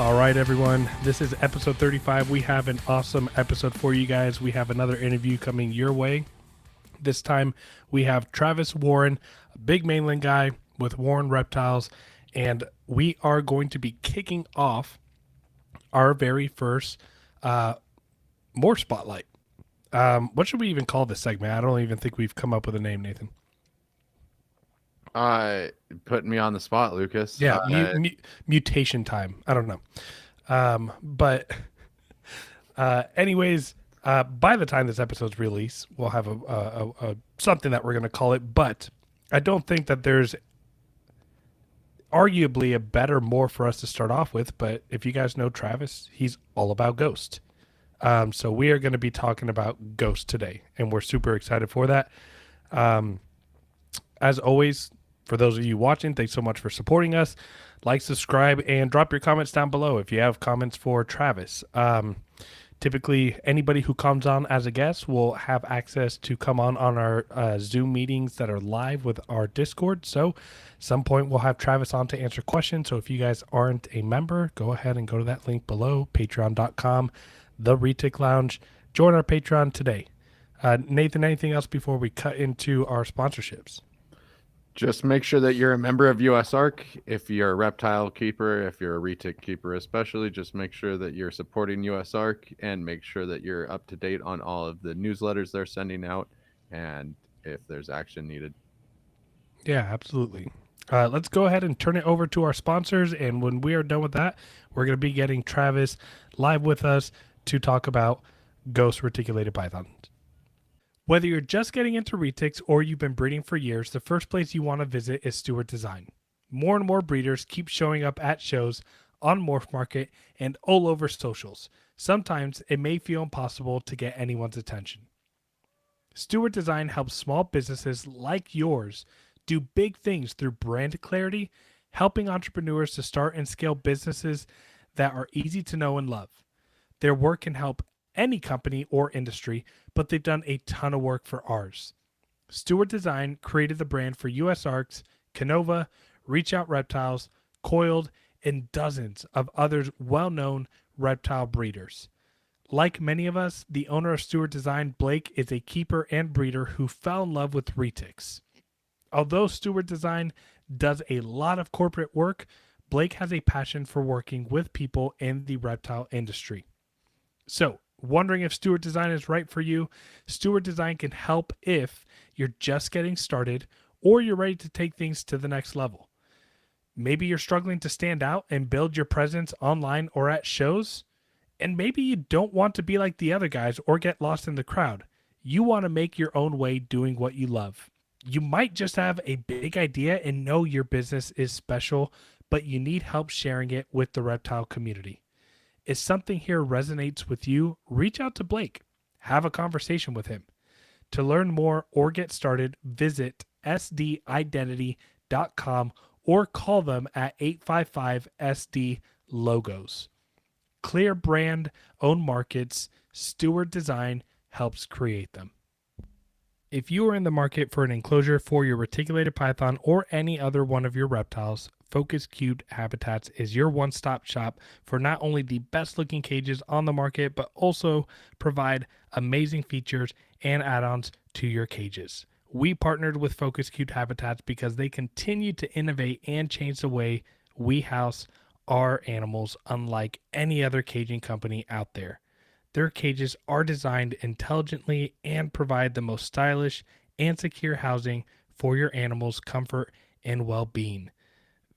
All right, everyone. This is episode 35. We have an awesome episode for you guys. We have another interview coming your way. This time we have Travis Warren, a big mainland guy with Warren Reptiles, and we are going to be kicking off our very first Morph Spotlight. What should we even call this segment? I don't even think we've come up with a name, Nathan. Putting me on the spot, Lucas. Yeah, mutation time. I don't know. But anyways, by the time this episode's released, we'll have a something that we're going to call it. But I don't think that there's arguably a better Morph for us to start off with. But if you guys know Travis, he's all about Ghost. So we are going to be talking about Ghost today, and we're super excited for that. As always, for those of you watching, thanks so much for supporting us. Like, subscribe, and drop your comments down below if you have comments for Travis. Typically, anybody who comes on as a guest will have access to come on our Zoom meetings that are live with our Discord. So, some point we'll have Travis on to answer questions. So, if you guys aren't a member, go ahead and go to that link below, patreon.com, TheReticLounge. Join our Patreon today. Nathan, anything else before we cut into our sponsorships? Just make sure that you're a member of USARK. If you're a reptile keeper, if you're a retic keeper especially, just make sure that you're supporting USARK and make sure that you're up to date on all of the newsletters they're sending out and if there's action needed. Yeah, absolutely. Let's go ahead and turn it over to our sponsors, and when we are done with that, we're going to be getting Travis live with us to talk about Ghost reticulated pythons. Whether you're just getting into retics or you've been breeding for years, the first place you want to visit is Stewart Design. More and more breeders keep showing up at shows, on Morph Market, and all over socials. Sometimes it may feel impossible to get anyone's attention. Stewart Design helps small businesses like yours do big things through brand clarity, helping entrepreneurs to start and scale businesses that are easy to know and love. Their work can help any company or industry, but they've done a ton of work for ours. Stewart Design created the brand for USARKs, Canova, Reach Out Reptiles, Coiled, and dozens of other well-known reptile breeders. Like many of us, the owner of Stewart Design, Blake, is a keeper and breeder who fell in love with retics. Although Stewart Design does a lot of corporate work, Blake has a passion for working with people in the reptile industry. So, wondering if Stewart Design is right for you? Stewart Design can help if you're just getting started or you're ready to take things to the next level. Maybe you're struggling to stand out and build your presence online or at shows. And maybe you don't want to be like the other guys or get lost in the crowd. You want to make your own way doing what you love. You might just have a big idea and know your business is special, but you need help sharing it with the reptile community. If something here resonates with you, reach out to Blake. Have a conversation with him. To learn more or get started, visit sdidentity.com or call them at 855-SD-LOGOS. Clear brand, own markets, Stewart Design helps create them. If you are in the market for an enclosure for your reticulated python or any other one of your reptiles, Focus Cubed Habitats is your one-stop shop for not only the best-looking cages on the market, but also provide amazing features and add-ons to your cages. We partnered with Focus Cubed Habitats because they continue to innovate and change the way we house our animals unlike any other caging company out there. Their cages are designed intelligently and provide the most stylish and secure housing for your animals' comfort and well-being.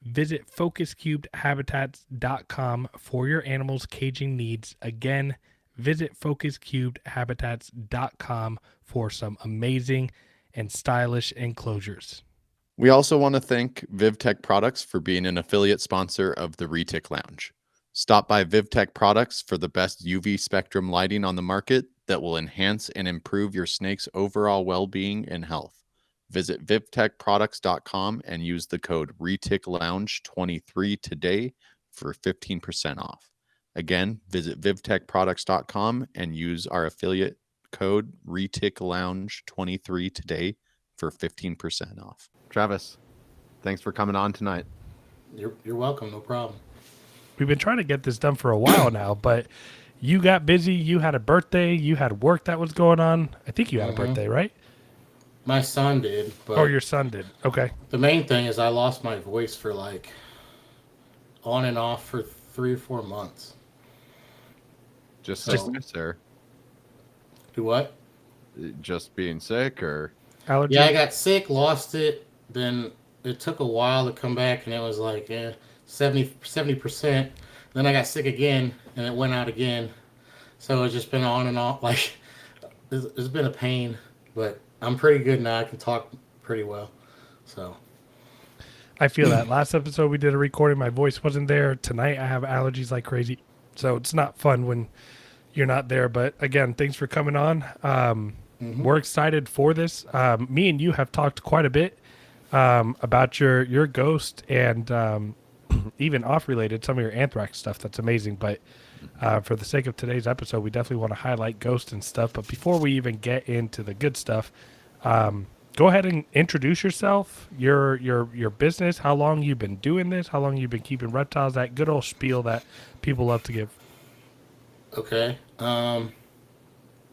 Visit focuscubedhabitats.com for your animals' caging needs. Again, visit focuscubedhabitats.com for some amazing and stylish enclosures. We also want to thank VivTech Products for being an affiliate sponsor of the Retic Lounge. Stop by VivTech Products for the best UV spectrum lighting on the market that will enhance and improve your snake's overall well-being and health. Visit VivTechProducts.com and use the code reticlounge23 today for 15% off. Again, visit VivTechProducts.com and use our affiliate code reticlounge23 today for 15% off. Travis, thanks for coming on tonight. You're welcome. No problem. we've been trying to get this done for a while now, but you got busy. You had a birthday. You had work that was going on. I think you had a birthday, right? My son did, Or but your son did. Okay. the main thing is I lost my voice for like on and off for 3 or 4 months. Just So- sickness or Do what? just being sick or Allergies? Yeah, I got sick, lost it. Then it took a while to come back, and it was like 70%. Then I got sick again, and it went out again. So it's just been on and off. Like it's been a pain, but I'm pretty good now. I can talk pretty well. So I feel that. Last episode we did a recording. My voice wasn't there. Tonight I have allergies like crazy. So it's not fun when you're not there. But again, thanks for coming on. We're excited for this. Me and you have talked quite a bit about your ghost and even off related some of your anthrax stuff. That's amazing. But for the sake of today's episode, we definitely want to highlight ghost and stuff. But before we even get into the good stuff, go ahead and introduce yourself, your business, how long you've been doing this, how long you've been keeping reptiles, that good old spiel that people love to give. okay.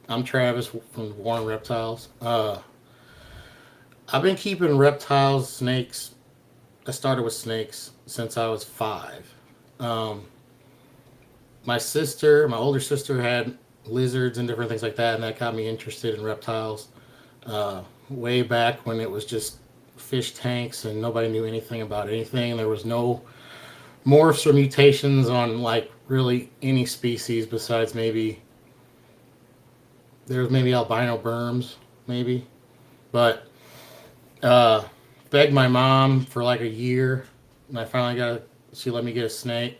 I'm Travis from Warren Reptiles. I've been keeping reptiles, snakes. I started with snakes since I was 5. My older sister, had lizards and different things like that, and that got me interested in reptiles. Way back when it was just fish tanks and nobody knew anything about anything. There was no morphs or mutations on like really any species besides maybe albino berms, maybe. But begged my mom for like a year, and I finally she let me get a snake.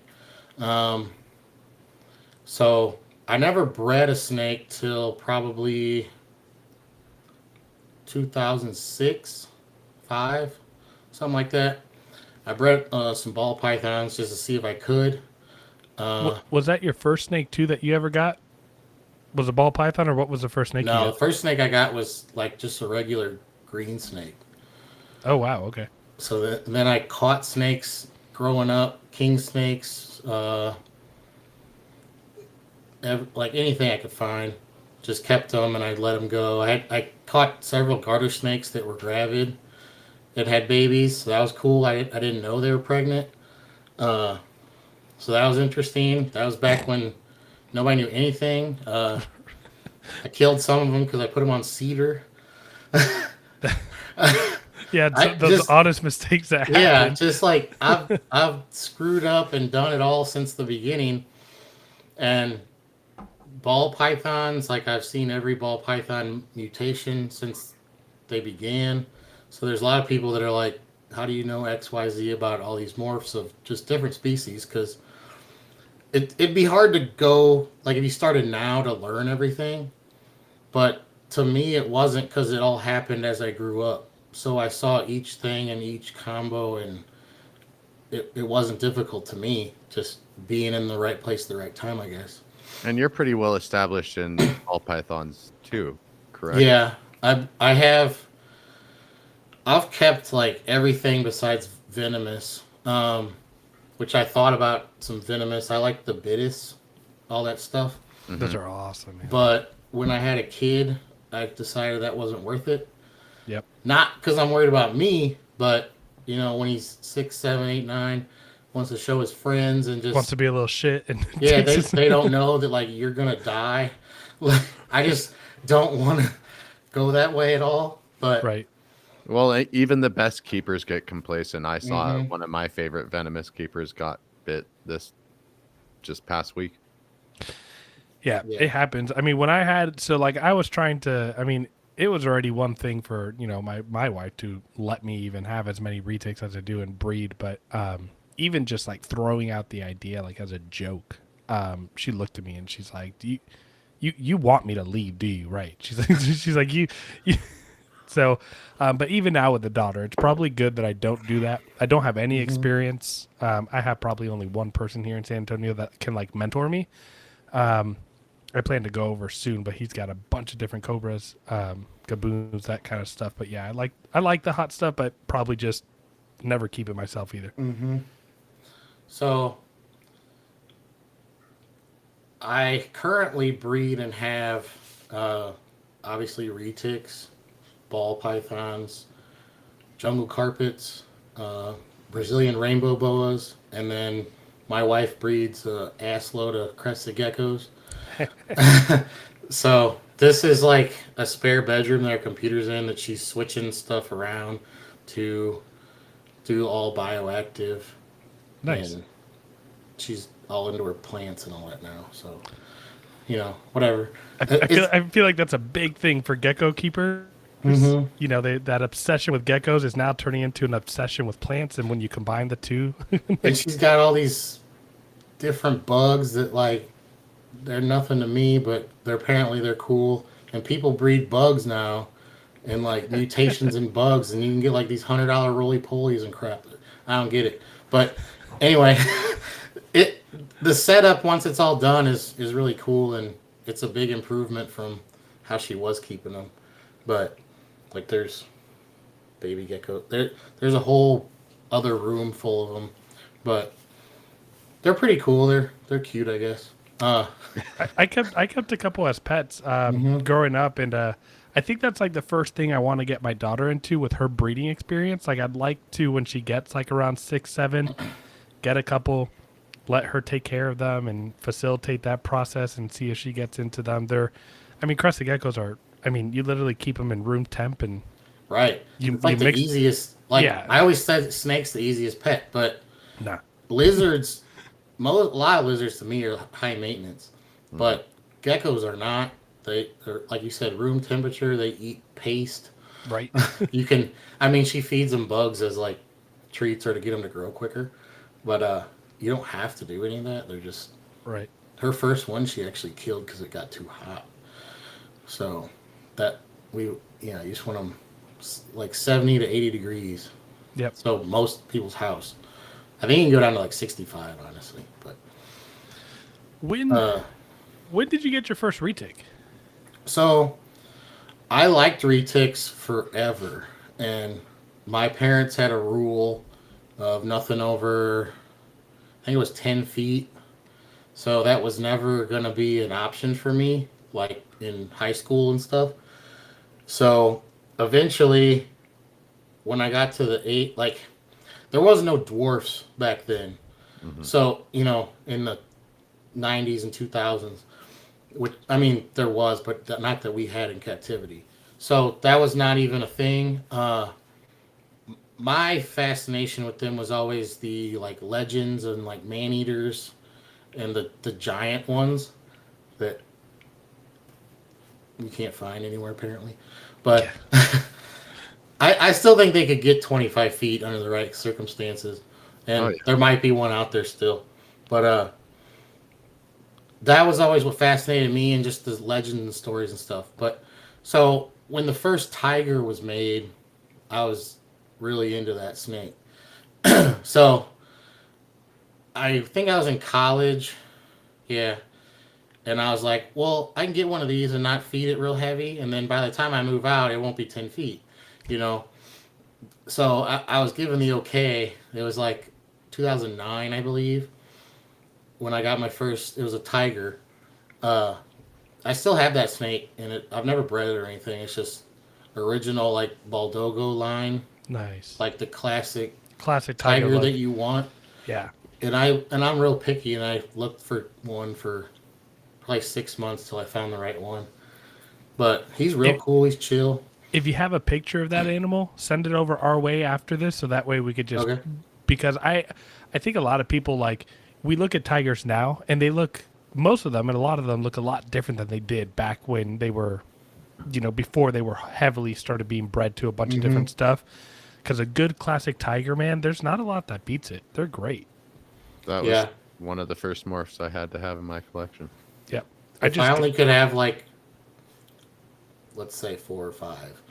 So I never bred a snake till probably 2006, 5, something like that. I bred some ball pythons just to see if I could. Was that your first snake too that you ever got? Was a ball python, or what was the first snake you No, the got? first snake I got was like just a regular green snake. Oh, wow. Okay. So then I caught snakes growing up, king snakes, like anything I could find. Just kept them and I'd let them go. I caught several garter snakes that were gravid that had babies, so that was cool. I didn't know they were pregnant. So that was interesting. That was back when nobody knew anything. I killed some of them because I put them on cedar. Yeah, those honest mistakes that happen. Yeah, just like I've screwed up and done it all since the beginning. And ball pythons, like I've seen every ball python mutation since they began. So there's a lot of people that are like, how do you know XYZ about all these morphs of just different species? Because it'd be hard to go, like if you started now to learn everything. But to me, it wasn't, because it all happened as I grew up. So I saw each thing and each combo, and it wasn't difficult to me, just being in the right place at the right time, I guess. and you're pretty well established in ball pythons too, correct? Yeah, I've kept like everything besides venomous, which I thought about some venomous. I like the bitis, all that stuff. Those are awesome, man. But when I had a kid, I decided that wasn't worth it. Yep. Not because I'm worried about me, but you know, when he's 6, 7, 8, 9, wants to show his friends and just Wants to be a little shit. And yeah, they don't know that like you're gonna die. Like, I just don't want to go that way at all. But Right. Well, even the best keepers get complacent. I saw Mhm. one of my favorite venomous keepers got bit this just past week. Yeah, Yeah. it happens. I mean, when I had, so like I was trying to, I mean, it was already one thing for, you know, my wife to let me even have as many retics as I do and breed. But even just like throwing out the idea, like as a joke, she looked at me and she's like, do you want me to leave, do you? Right. She's like, you. So, but even now with the daughter, it's probably good that I don't do that. I don't have any experience. I have probably only one person here in San Antonio that can like mentor me. I plan to go over soon, but he's got a bunch of different cobras, gaboons, that kind of stuff. But yeah, I like the hot stuff, but probably just never keep it myself either. So I currently breed and have obviously retics, ball pythons, jungle carpets, uh, Brazilian rainbow boas, and then my wife breeds a ass load of crested geckos. So this is like a spare bedroom that our computer's in that she's switching stuff around to do all bioactive, Nice. and she's all into her plants and all that now. So whatever. It's I feel like that's a big thing for gecko keepers. hmm You know, that obsession with geckos is now turning into an obsession with plants, and when you combine the two, and she's got all these different bugs that like they're nothing to me, but they're cool. And people breed bugs now, and like mutations in bugs, and you can get like these $100 roly polies and crap. I don't get it, but anyway, it the setup once it's all done is really cool, and it's a big improvement from how she was keeping them. But like there's baby gecko there's a whole other room full of them, but they're pretty cool. They're cute, I guess. I kept a couple as pets Mhm. growing up, and I think that's like the first thing I want to get my daughter into with her breeding experience. Like I'd like to, when she gets like around 6, 7, get a couple, let her take care of them and facilitate that process and see if she gets into them. I mean, crested geckos are. I mean, you literally keep them in room temp, and Right. It's you like the mix. easiest. Like Yeah, I always said, snake's the easiest pet, but nah, lizards, a lot of lizards to me are high maintenance, but geckos are not. They're like you said, room temperature. They eat paste. right, You can. I mean, she feeds them bugs as like treats or to get them to grow quicker, but you don't have to do any of that. They're just right. her first one. She actually killed because it got too hot. So that we you just want them like 70 to 80 degrees. Yep. So most people's house. I think you can go down to like 65, honestly. But When uh, when did you get your first retic? so I liked retics forever, and my parents had a rule of nothing over. I think it was 10 feet. So that was never gonna be an option for me, like in high school and stuff. So eventually, when I got to the eight, like there was no dwarfs back then. Hmm. So in the 90s and 2000s, which I mean there was, but not that we had in captivity. So that was not even a thing. My fascination with them was always the like legends and like man eaters and the giant ones that you can't find anywhere apparently. But I still think they could get 25 feet under the right circumstances, Oh and yeah. there might be one out there still. But that was always what fascinated me, and just the legends and stories and stuff. But so when the first tiger was made, I was really into that snake. So I think I was in college, yeah, and I was like, well, I can get one of these and not feed it real heavy, and then by the time I move out, it won't be 10 feet, you know. So I was given the okay. It was like 2009, I believe, when I got my first. It was a tiger. Uh, I still have that snake, and I've never bred it or anything. It's just original like Baldogo line, Nice, like the classic classic tiger tiger that look. you want. Yeah, And I'm real picky, and I looked for one for probably 6 months till I found the right one. But he's real if cool. He's chill. if you have a picture of that animal, send it over our way after this, so that way we could just, Okay. because I think a lot of people, like, we look at tigers now and they look, most of them and a lot of them look a lot different than they did back when they were, before they were heavily started being bred to a bunch of Mm-hmm. different stuff. Because a good classic tiger, man, there's not a lot that beats it. They're great. That was Yeah. one of the first morphs I had to have in my collection. Yep. If I only could have like, let's say 4 or 5,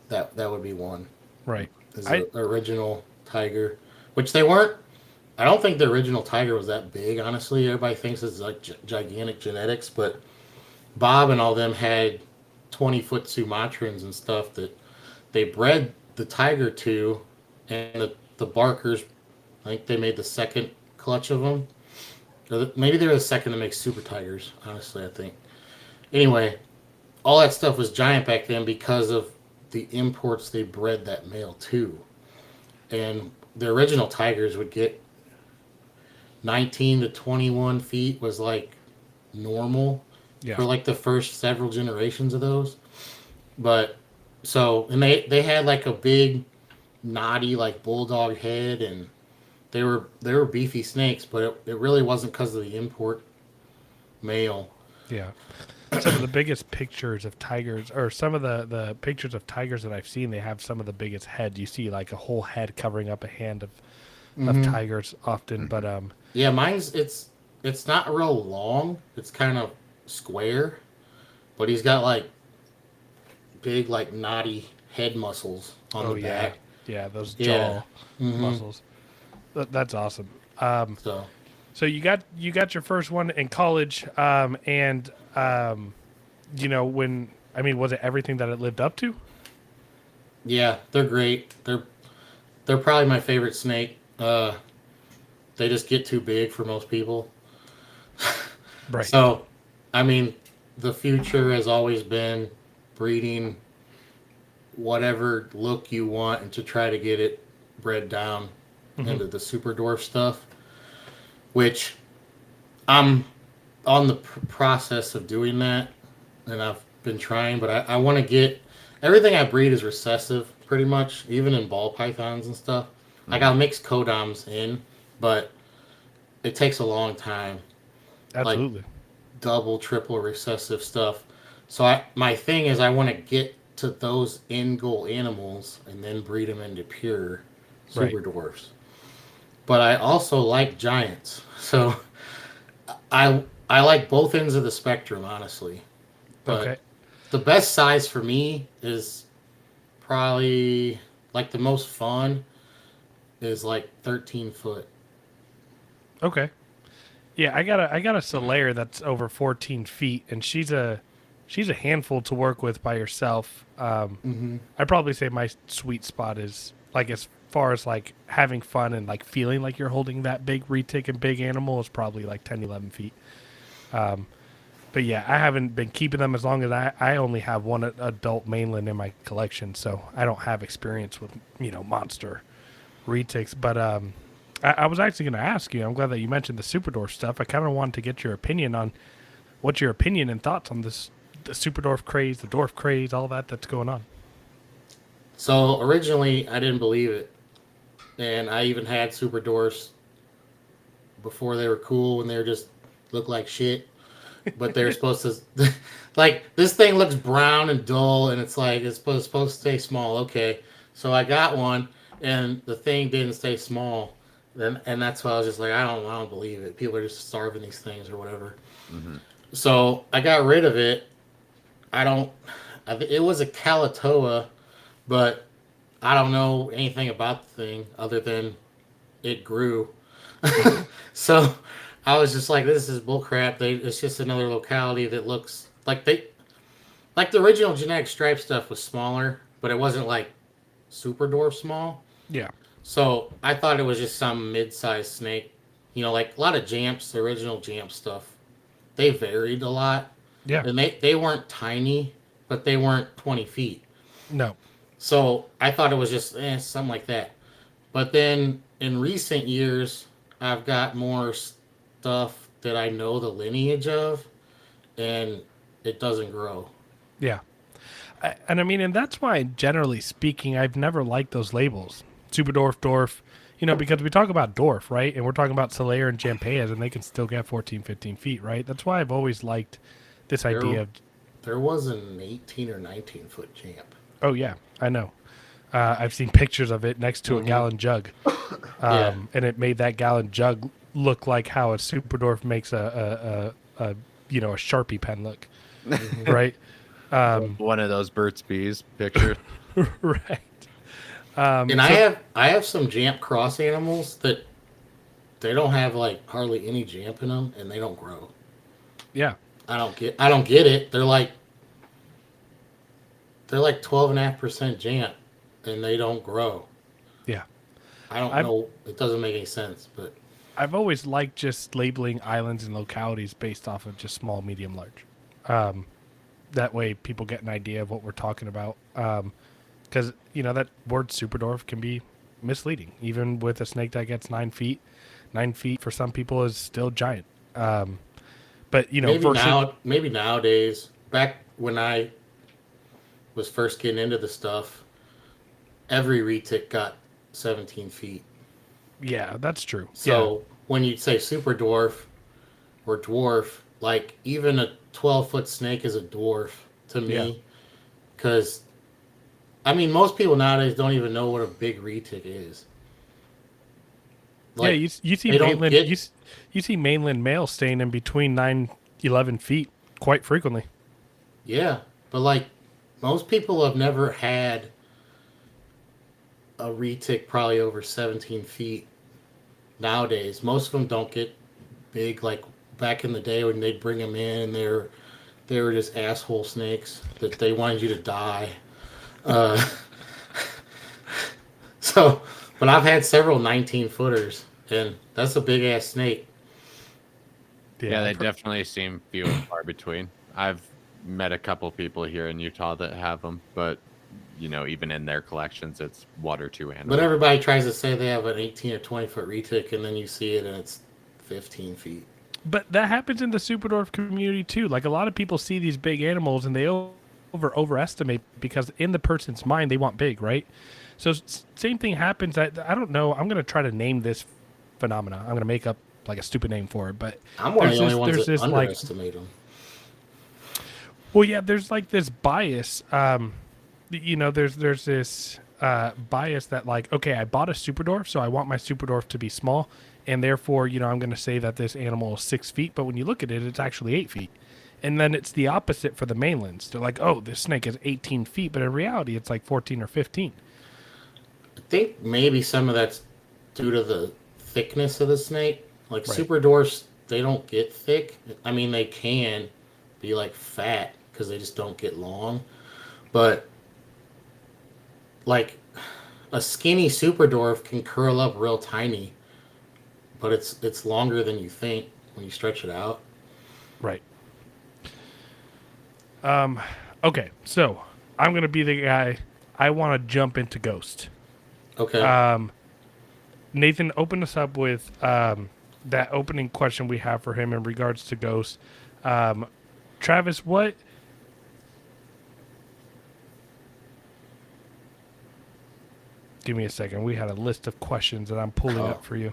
that would be one. Right. Is I the original tiger, which they weren't. I don't think the original tiger was that big. Honestly, everybody thinks it's like gigantic genetics, but Bob and all them had 20-foot Sumatrans and stuff that they bred the tiger to, and the Barkers. I think they made the second clutch of them, Maybe they're the second to make super tigers, honestly, I think. Anyway, all that stuff was giant back then because of the imports they bred that male to. And the original tigers would get 19 to 21 feet was like normal Yeah. for like the first several generations of those. But so, and they had like a big knotty like bulldog head, and they were beefy snakes, but it really wasn't because of the import male. Yeah. Some of the biggest pictures of tigers, or some of the pictures of tigers that I've seen, they have some of the biggest head. You see like a whole head covering up a hand of tigers often. But Yeah, mine's it's not real long. It's kind of square, but he's got like big like knotty head muscles on the yeah. back. Yeah, those Yeah. jaw muscles. That's awesome. So So you got your first one in college, and when was it everything that it lived up to? yeah, they're great. They're probably my favorite snake. They just get too big for most people. Right. So, I mean, the future has always been breeding whatever look you want and to try to get it bred down into the super dwarf stuff, which I'm on the process of doing that, and I've been trying, but I want to get everything I breed is recessive pretty much, even in ball pythons and stuff. Like I'll mix codoms in, but it takes a long time. Absolutely. Like double, triple recessive stuff. So my thing is I want to get to those end goal animals and then breed them into pure super dwarfs. But I also like giants. So I like both ends of the spectrum, honestly. But Okay. the best size for me is probably like the most fun is like 13 foot. Okay. Yeah, I got a Solaire that's over 14 feet, and she's a handful to work with by herself. I'd probably say my sweet spot is like as far as like having fun and like feeling like you're holding that big retic and big animal is probably like 10, 11 feet. But yeah, I haven't been keeping them as long as I only have one adult mainland in my collection, so I don't have experience with monster retics. But I was actually going to ask you. I'm glad that you mentioned the super dwarf stuff. I kind of wanted to get your opinion on what's your opinion and thoughts on this, the super dwarf craze, the dwarf craze, all that's going on. So originally I didn't believe it. And I even had super dwarfs before they were cool when they were just looked like shit. But they're supposed to like this thing looks brown and dull and it's like it's supposed to stay small. Okay. So I got one and the thing didn't stay small. And that's why I was just like, I don't believe it. People are just starving these things or whatever. So I got rid of it. It was a Calatoa, but I don't know anything about the thing other than it grew. So I was just like, this is bullcrap. It's just another locality that looks like the original genetic stripe stuff was smaller, but it wasn't like super dwarf small. Yeah. So I thought it was just some mid-sized snake. Like a lot of Jamps, the original Jamp stuff, they varied a lot. Yeah. And they weren't tiny, but they weren't 20 feet. No. So I thought it was just something like that. But then in recent years, I've got more stuff that I know the lineage of, and it doesn't grow. Yeah. And that's why, generally speaking, I've never liked those labels. Super dwarf, because we talk about dwarf, right? And we're talking about Solaire and Jampayas, and they can still get 14, 15 feet, right? That's why I've always liked this idea of... There was an 18 or 19 foot Jamp. Oh, yeah, I know. I've seen pictures of it next to a gallon jug. And it made that gallon jug look like how a super dwarf makes a Sharpie pen look, right? One of those Burt's Bees pictures. Right. And I have some Jamp cross animals that they don't have like hardly any Jamp in them, and they don't grow. Yeah. I don't get it. They're like 12.5% Jamp, and they don't grow. Yeah. I don't know. It doesn't make any sense, but I've always liked just labeling islands and localities based off of just small, medium, large. That way people get an idea of what we're talking about. Because, that word superdwarf can be misleading. Even with a snake that gets 9 feet, 9 feet for some people is still giant. But, maybe nowadays, back when I was first getting into the stuff, every retic got 17 feet. Yeah, that's true. So when you say super dwarf or dwarf, like even a 12-foot snake is a dwarf to me. Because, I mean, most people nowadays don't even know what a big retic is. Like, you see mainland you see mainland males staying in between 9-11 feet quite frequently. Yeah, but like most people have never had a retic probably over 17 feet. Nowadays, most of them don't get big like back in the day when they'd bring them in and they were just asshole snakes that they wanted you to die. So, but I've had several 19-footers, and that's a big ass snake. Yeah, they definitely seem few and far between. I've met a couple people here in Utah that have them, but even in their collections, it's one or two animals. But everybody tries to say they have an 18 or 20-foot retic, and then you see it and it's 15 feet. But that happens in the superdwarf community too. Like a lot of people see these big animals and they overestimate because in the person's mind they want big, right? So same thing happens. I don't know. I'm going to try to name this phenomena. I'm going to make up like a stupid name for it, but I'm one of the only ones that underestimate them. Well, yeah, there's like this bias. There's this bias that like, okay, I bought a superdwarf, so I want my superdwarf to be small, and therefore, I'm going to say that this animal is 6 feet. But when you look at it, it's actually 8 feet. And then it's the opposite for the mainlands. They're like, oh, this snake is 18 feet, but in reality, it's like 14 or 15. I think maybe some of that's due to the thickness of the snake. Like Right. super dwarfs, they don't get thick. I mean, they can be like fat because they just don't get long. But like a skinny super dwarf can curl up real tiny, but it's longer than you think when you stretch it out. Right. Okay, so I'm gonna be the guy. I want to jump into Ghost. Okay. Nathan, open us up with that opening question we have for him in regards to Ghost. Travis, what? Give me a second. We had a list of questions that I'm pulling up for you.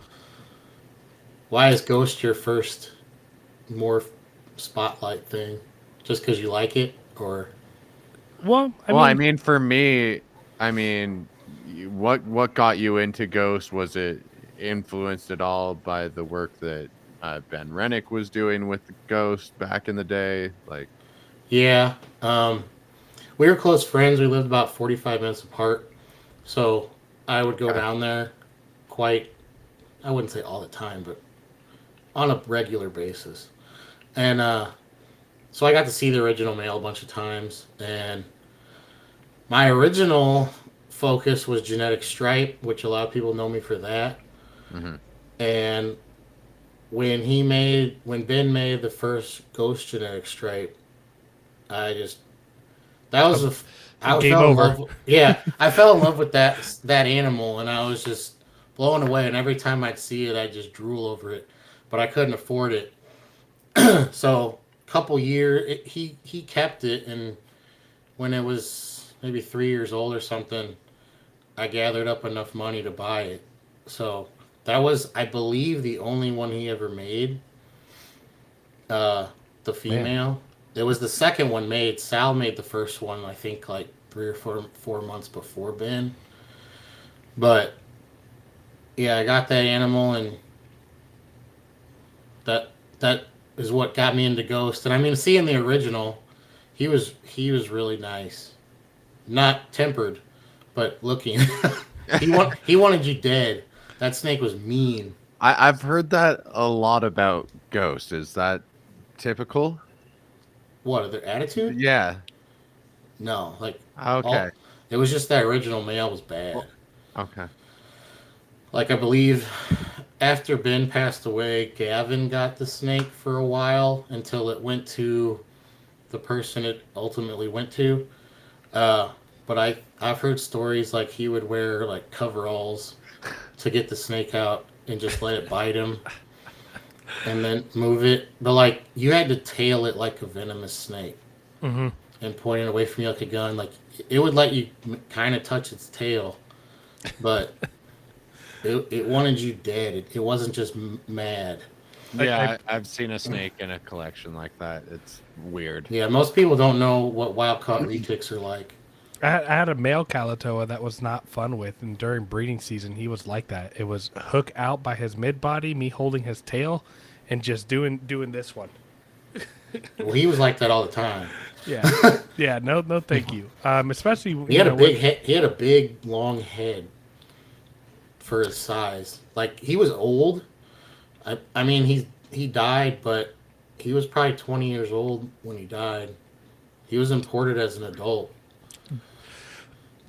Why is Ghost your first Morph spotlight thing? Just because you like it, or? Well, I mean, for me, what got you into Ghost? Was it influenced at all by the work that Ben Rennick was doing with Ghost back in the day? Like, yeah, we were close friends. We lived about 45 minutes apart, so I would go down there I wouldn't say all the time, but on a regular basis. And so I got to see the original mail a bunch of times, and my original focus was genetic stripe, which a lot of people know me for that. mm-hmm. And when Ben made the first Ghost genetic stripe, I fell in love. Yeah, I fell in love with that animal, and I was just blown away. And every time I'd see it, I'd just drool over it, but I couldn't afford it. So a couple years, he kept it, and when it was maybe 3 years old or something, I gathered up enough money to buy it. So that was, I believe, the only one he ever made. The female. Man. It was the second one made. Sal made the first one, I think, like 3 or 4 months before Ben. But yeah, I got that animal, and that is what got me into Ghost. And I mean, seeing the original, he was really nice, not tempered, but looking. he wanted you dead. That snake was mean. I've heard that a lot about Ghost. Is that typical? What, their attitude? Yeah. No, like okay. It was just that original male was bad. Okay. Like I believe after Ben passed away, Gavin got the snake for a while until it went to the person it ultimately went to. Uh, but I've heard stories like he would wear like coveralls to get the snake out and just let it bite him and then move it. But like you had to tail it like a venomous snake Mm-hmm. and point it away from you like a gun. Like it would let you kind of touch its tail, but it wanted you dead. It wasn't just mad. Yeah, I've seen a snake in a collection like that. It's weird. Yeah, most people don't know what wild caught retics are like. I had a male Kalatoa that was not fun with, and during breeding season, he was like that. It was hook out by his mid body, me holding his tail, and just doing this one. Well, he was like that all the time. Yeah, yeah. No, thank you. Especially He had a big head. He had a big, long head for his size. Like he was old. I mean, he died, but he was probably 20 years old when he died. He was imported as an adult.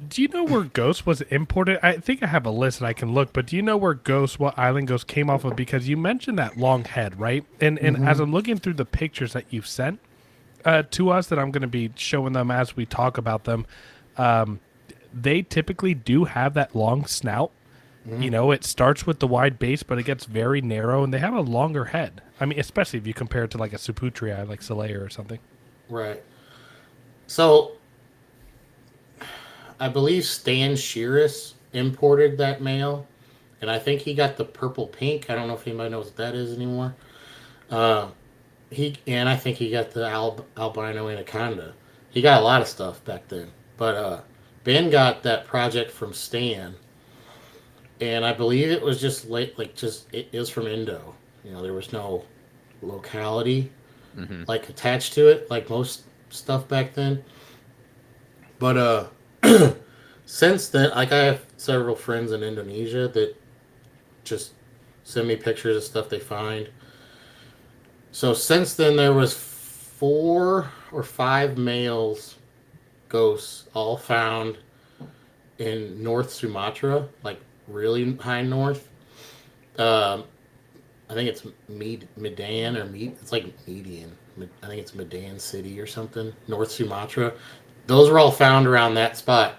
Do you know where Ghost was imported? I think I have a list that I can look, but do you know where Ghost, what island Ghost came off of? Because you mentioned that long head, right? And as I'm looking through the pictures that you've sent to us, that I'm going to be showing them as we talk about them, they typically do have that long snout. You know, it starts with the wide base, but it gets very narrow, and they have a longer head. I mean, especially if you compare it to like a Suputria, like Soleil or something. Right. So, I believe Stan Shearis imported that male, and I think he got the purple pink. I don't know if anybody knows what that is anymore. I think he got the albino anaconda. He got a lot of stuff back then, but Ben got that project from Stan, and I believe it was just it was from Indo. You know, there was no locality like attached to it, like most stuff back then. But since then, like I have several friends in Indonesia that just send me pictures of stuff they find. So since then, there was 4 or 5 males ghosts all found in North Sumatra, like really high north. I think it's Medan or it's like Median. I think it's Medan City or something, North Sumatra. Those were all found around that spot.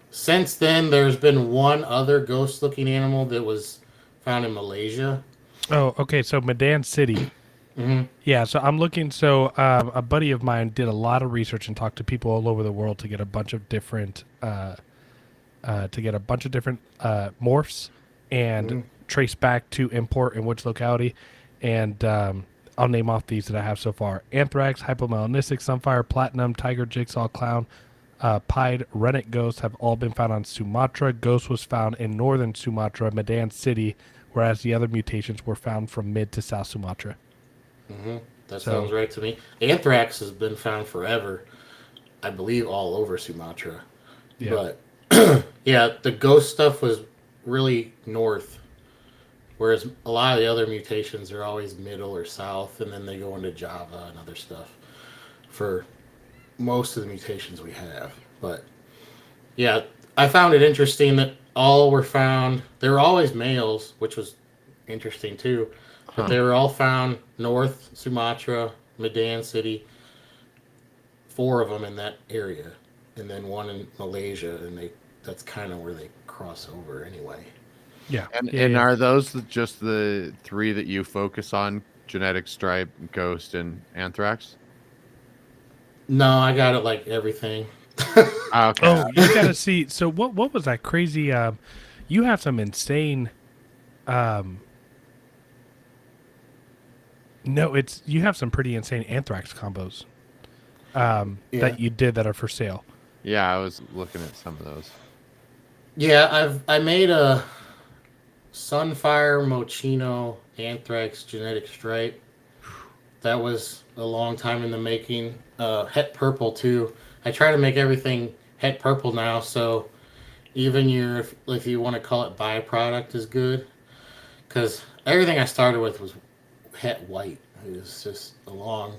Since then, there's been one other ghost-looking animal that was found in Malaysia. Oh, okay. So Medan City. Yeah. So I'm looking. So a buddy of mine did a lot of research and talked to people all over the world to get a bunch of different morphs and trace back to import in which locality. And I'll name off these that I have so far: anthrax, hypomelanistic, sunfire, platinum, tiger, jigsaw, clown, pied, rennet ghosts have all been found on Sumatra. Ghost was found in northern Sumatra, Medan City, whereas the other mutations were found from mid to South Sumatra. That sounds right to me. Anthrax has been found forever, I believe, all over Sumatra. Yeah. But yeah, the ghost stuff was really north, whereas a lot of the other mutations are always middle or south, and then they go into Java and other stuff for most of the mutations we have. But yeah, I found it interesting that all were found. They were always males, which was interesting too. But they were all found north Sumatra, Medan City. 4 of them in that area, and then 1 in Malaysia, and that's kind of where they cross over anyway. Yeah. And are those just the 3 that you focus on? Genetic stripe, ghost, and anthrax? No, I got it like everything. Okay. Oh, you gotta see. So what was that crazy? You have some insane. No, you have some pretty insane anthrax combos. That you did that are for sale. Yeah, I was looking at some of those. Yeah, I made a Sunfire Mochino Anthrax genetic stripe. That was a long time in the making. Het purple too. I try to make everything het purple now, so even if you want to call it byproduct is good, because everything I started with was het white. It was just a long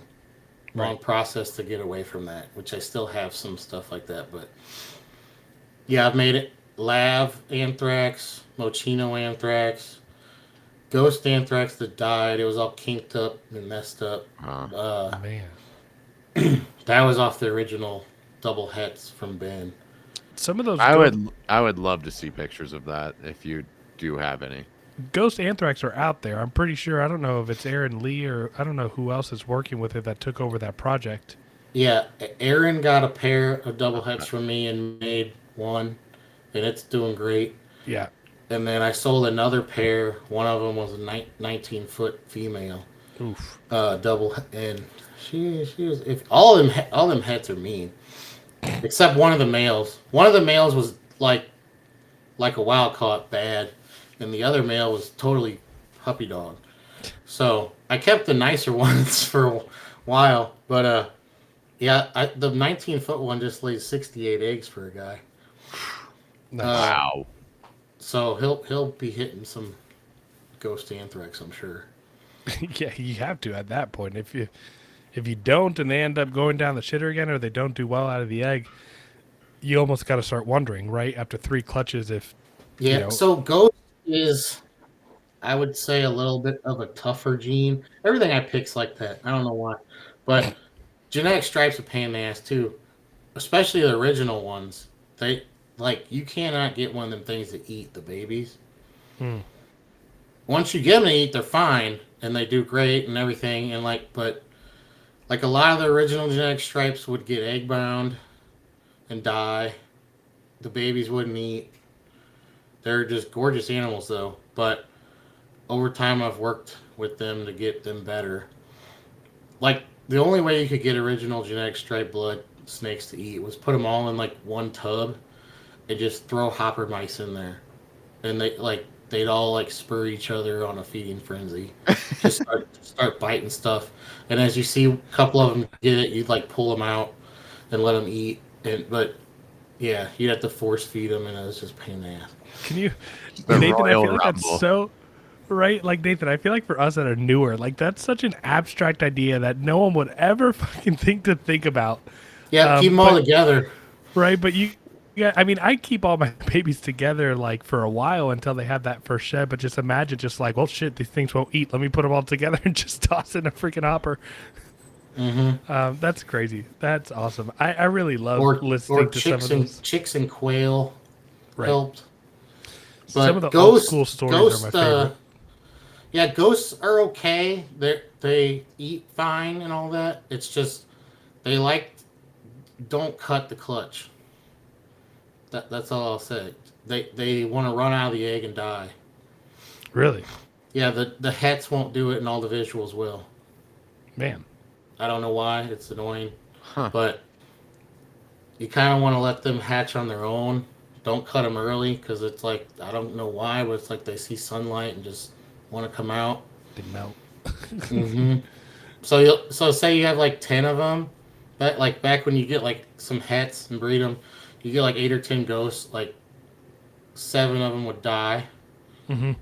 process to get away from that, which I still have some stuff like that. But yeah, I've made it Lav Anthrax, Mochino Anthrax, ghost anthrax that died. It was all kinked up and messed up. Man, That was off the original double hets from Ben. some of those I would love to see pictures of that if you do have any. ghost anthrax are out there. I'm pretty sure. I don't know if it's Aaron Lee or I don't know who else is working with it that took over that project. Yeah, Aaron got a pair of double hets from me and made one, and it's doing great. Yeah. And then I sold another pair. One of them was a 19-foot female, Oof. double, and she was. If all them hets are mean, except one of the males. One of the males was like a wild caught bad, and the other male was totally puppy dog. So I kept the nicer ones for a while, but yeah, the 19-foot one just lays 68 eggs for a guy. Nice. Wow. So he'll be hitting some ghost anthrax, I'm sure. Yeah, you have to at that point. If you don't, and they end up going down the shitter again, or they don't do well out of the egg, you almost got to start wondering, right? After 3 clutches, if Yeah. you know, So ghost is, I would say, a little bit of a tougher gene. Everything I pick's like that. I don't know why, but genetic stripes a pain in the ass too, especially the original ones. They you cannot get one of them things to eat the babies. Once you get them to eat, they're fine and they do great and everything. And but a lot of the original genetic stripes would get egg bound and die. The babies wouldn't eat. They're just gorgeous animals though. But over time, I've worked with them to get them better. Like the only way you could get original genetic stripe blood snakes to eat was put them all in one tub and just throw hopper mice in there, and they'd all spur each other on a feeding frenzy, just start biting stuff. And as you see a couple of them get it, you'd pull them out and let them eat. But yeah, you'd have to force feed them, and it was just a pain in the ass. can you, The Nathan? I Royal feel like Rumble. that's so right. Like Nathan, I feel like for us that are newer, that's such an abstract idea that no one would ever fucking think about. Yeah, keep them all together. Right, but yeah, I mean, I keep all my babies together for a while until they have that first shed. But just imagine, well, shit, these things won't eat. Let me put them all together and just toss in a freaking hopper. Mm-hmm. That's crazy. That's awesome. I really love Or listening to some of those. Chicks and quail helped. But Some of the old school stories are my favorite. Yeah, ghosts are okay. They eat fine and all that. It's just they don't cut the clutch. That's all I'll say. They want to run out of the egg and die. Really? Yeah, the hets won't do it, and all the visuals will. Man. I don't know why. It's annoying. Huh. But you kind of want to let them hatch on their own. Don't cut them early because it's I don't know why, but it's they see sunlight and just want to come out. They melt. Mm-hmm. So say you have 10 of them. That back when you get some hets and breed them, you get 8 or 10 ghosts. 7 of them would die. Mm-hmm.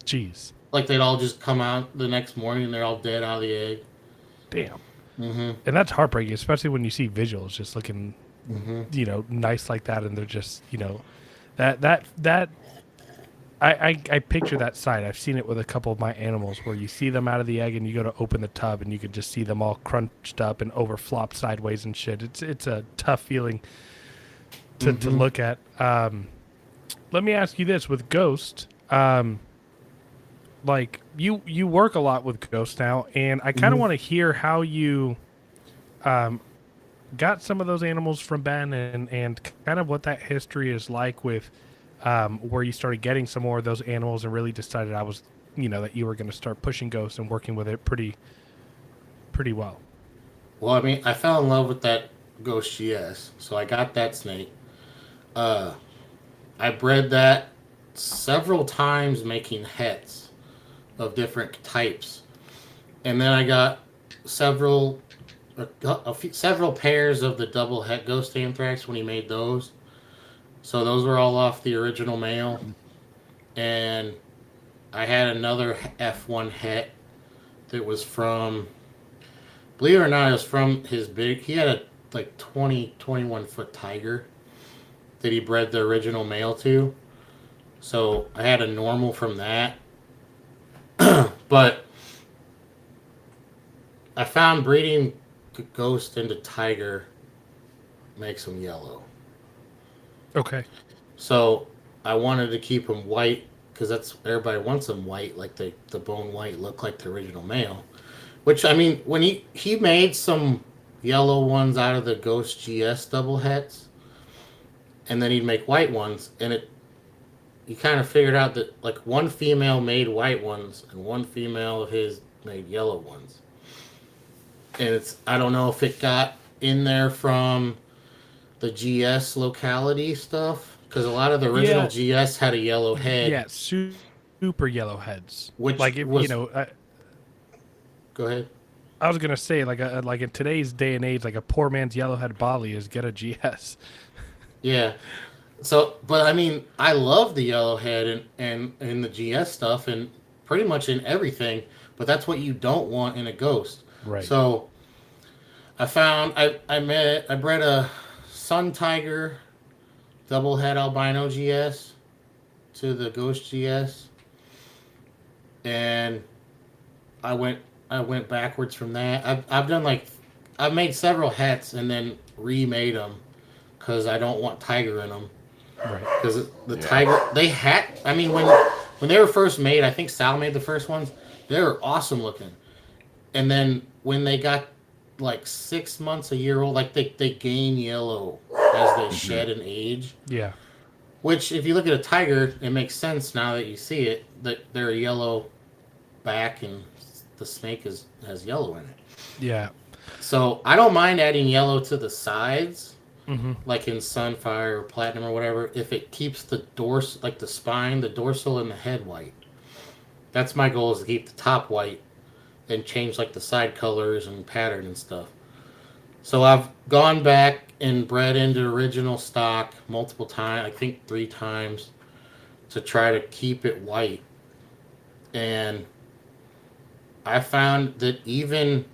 Jeez. They'd all just come out the next morning and they're all dead out of the egg. Damn. Mm-hmm. And that's heartbreaking, especially when you see visuals just looking, nice like that, and they're just, that. I picture that sight. I've seen it with a couple of my animals where you see them out of the egg and you go to open the tub and you could just see them all crunched up and overflopped sideways and shit. It's a tough feeling to look at. Let me ask you this: with Ghost, you work a lot with Ghost now, and I kind of want to hear how you got some of those animals from Ben and kind of what that history is like with where you started getting some more of those animals and really decided that you were going to start pushing Ghost and working with it pretty well. Well, I mean, I fell in love with that Ghost GS, so I got that snake. I bred that several times making hets of different types, and then I got several pairs of the double het Ghost anthrax when he made those. So those were all off the original male, and I had another F1 het that was from, believe it or not, it was from his he had a 21 foot tiger that he bred the original male to. So I had a normal from that, But I found breeding ghost into tiger makes them yellow. Okay. So I wanted to keep them white because that's everybody wants them white, like the bone white look like the original male. Which I mean, when he made some yellow ones out of the Ghost GS double heads, and then he'd make white ones, and it you kind of figured out that like one female made white ones and one female of his made yellow ones. And it's I don't know if it got in there from the GS locality stuff because a lot of the original Yeah. GS had a yellow head, Yeah, super yellow heads. which Like if was go ahead. I was gonna say like in today's day and age, like a poor man's yellowhead Bali is get a GS. Yeah. So, but I mean, I love the yellow head and the GS stuff and pretty much in everything, but that's what you don't want in a ghost. Right. So I bred a Sun Tiger double head albino GS to the Ghost GS, and I went backwards from that. I've done like I've made several hets and then remade them because I don't want tiger in them. Right. Because the tiger they had. I mean when they were first made, I think Sal made the first ones. They were awesome looking, and then when they got like 6 months, a year old, like they gain yellow as they shed and age. Yeah. Which, if you look at a tiger, it makes sense now that you see it that they're a yellow back and the snake has yellow in it. Yeah. So I don't mind adding yellow to the sides, Mm-hmm. like in Sunfire or Platinum or whatever, if it keeps the like the spine, the dorsal, and the head white. That's my goal, is to keep the top white and change like the side colors and pattern and stuff. So I've gone back and bred into original stock multiple times, I think 3 times, to try to keep it white. And I found that even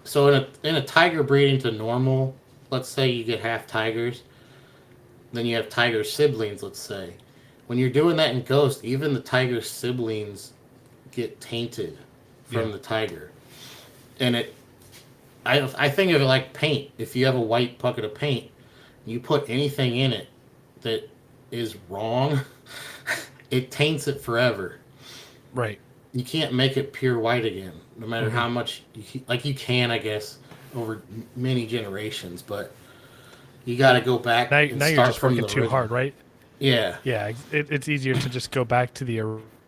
so in a tiger breeding to normal, let's say you get half tigers, then you have tiger siblings, let's say. When you're doing that in Ghost, even the tiger siblings get tainted from the tiger. And I think of it like paint. If you have a white bucket of paint, you put anything in it that is wrong, it taints it forever. Right. You can't make it pure white again, no matter how much you can, I guess, over many generations. But you got to go back Now and you're start just from working the too original. hard, right? Yeah. Yeah. It's easier to just go back to the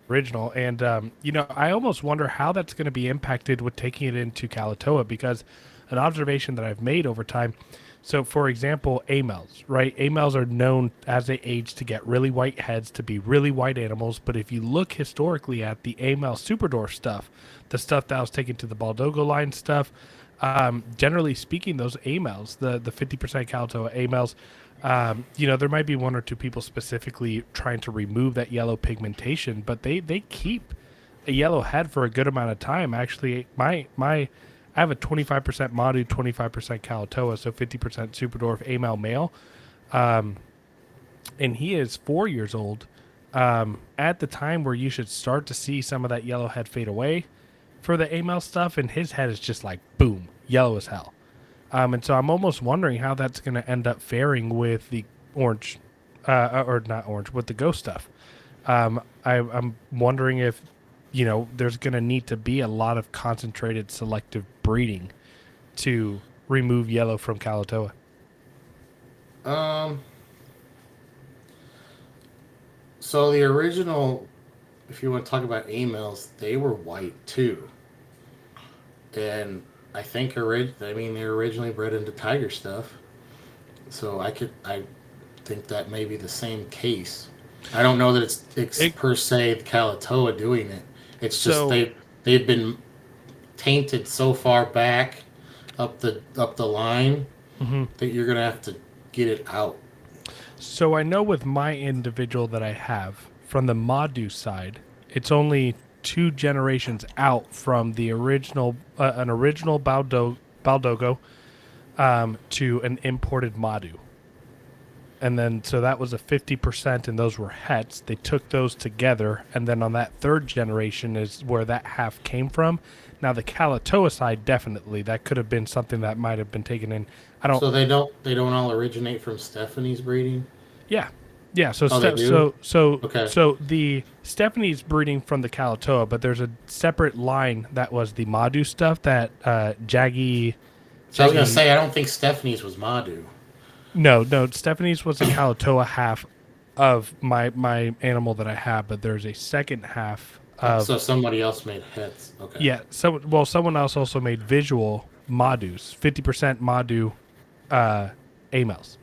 original. And, I almost wonder how that's going to be impacted with taking it into Kalatoa, because an observation that I've made over time. So, for example, amels, right? Amels are known as they age to get really white heads, to be really white animals. But if you look historically at the amel Superdorf stuff, the stuff that was taken to the Baldogo line stuff, generally speaking, those amels, the 50% Kalatoa amels, there might be 1 or 2 people specifically trying to remove that yellow pigmentation, but they keep a yellow head for a good amount of time. Actually, I have a 25% Madu, 25% Kalatoa, so 50% Superdorf Amel male. And he is 4 years old at the time where you should start to see some of that yellow head fade away for the Amel stuff, and his head is just like, boom, yellow as hell. And so I'm almost wondering how that's going to end up faring with the orange, or not orange, with the ghost stuff. I'm wondering if there's going to need to be a lot of concentrated selective breeding to remove yellow from Kalatoa. So the original, if you want to talk about amels, they were white too. And I think they were originally bred into tiger stuff. So I think that may be the same case. I don't know that it's per se the Kalatoa doing it. It's just they've been tainted so far back up the line that you're gonna have to get it out. So I know with my individual that I have from the Madu side, it's only 2 generations out from the original an original Baldogo to an imported Madu. And then, so that was a 50%, and those were hets. They took those together, and then on that third generation is where that half came from. Now, the Kalatoa side, definitely, that could have been something that might have been taken in. I don't. So they don't all originate from Stephanie's breeding? Yeah, yeah. So, Oh, they do? Okay. so the Stephanie's breeding from the Kalatoa, but there's a separate line that was the Madu stuff that Jaggy. So I was gonna say I don't think Stephanie's was Madu. No, Stephanie's was a Kalatoa half of my animal that I have, but there's a second half of. So somebody else made hets. Okay. Yeah, someone else also made visual Madus, 50% Madu amels.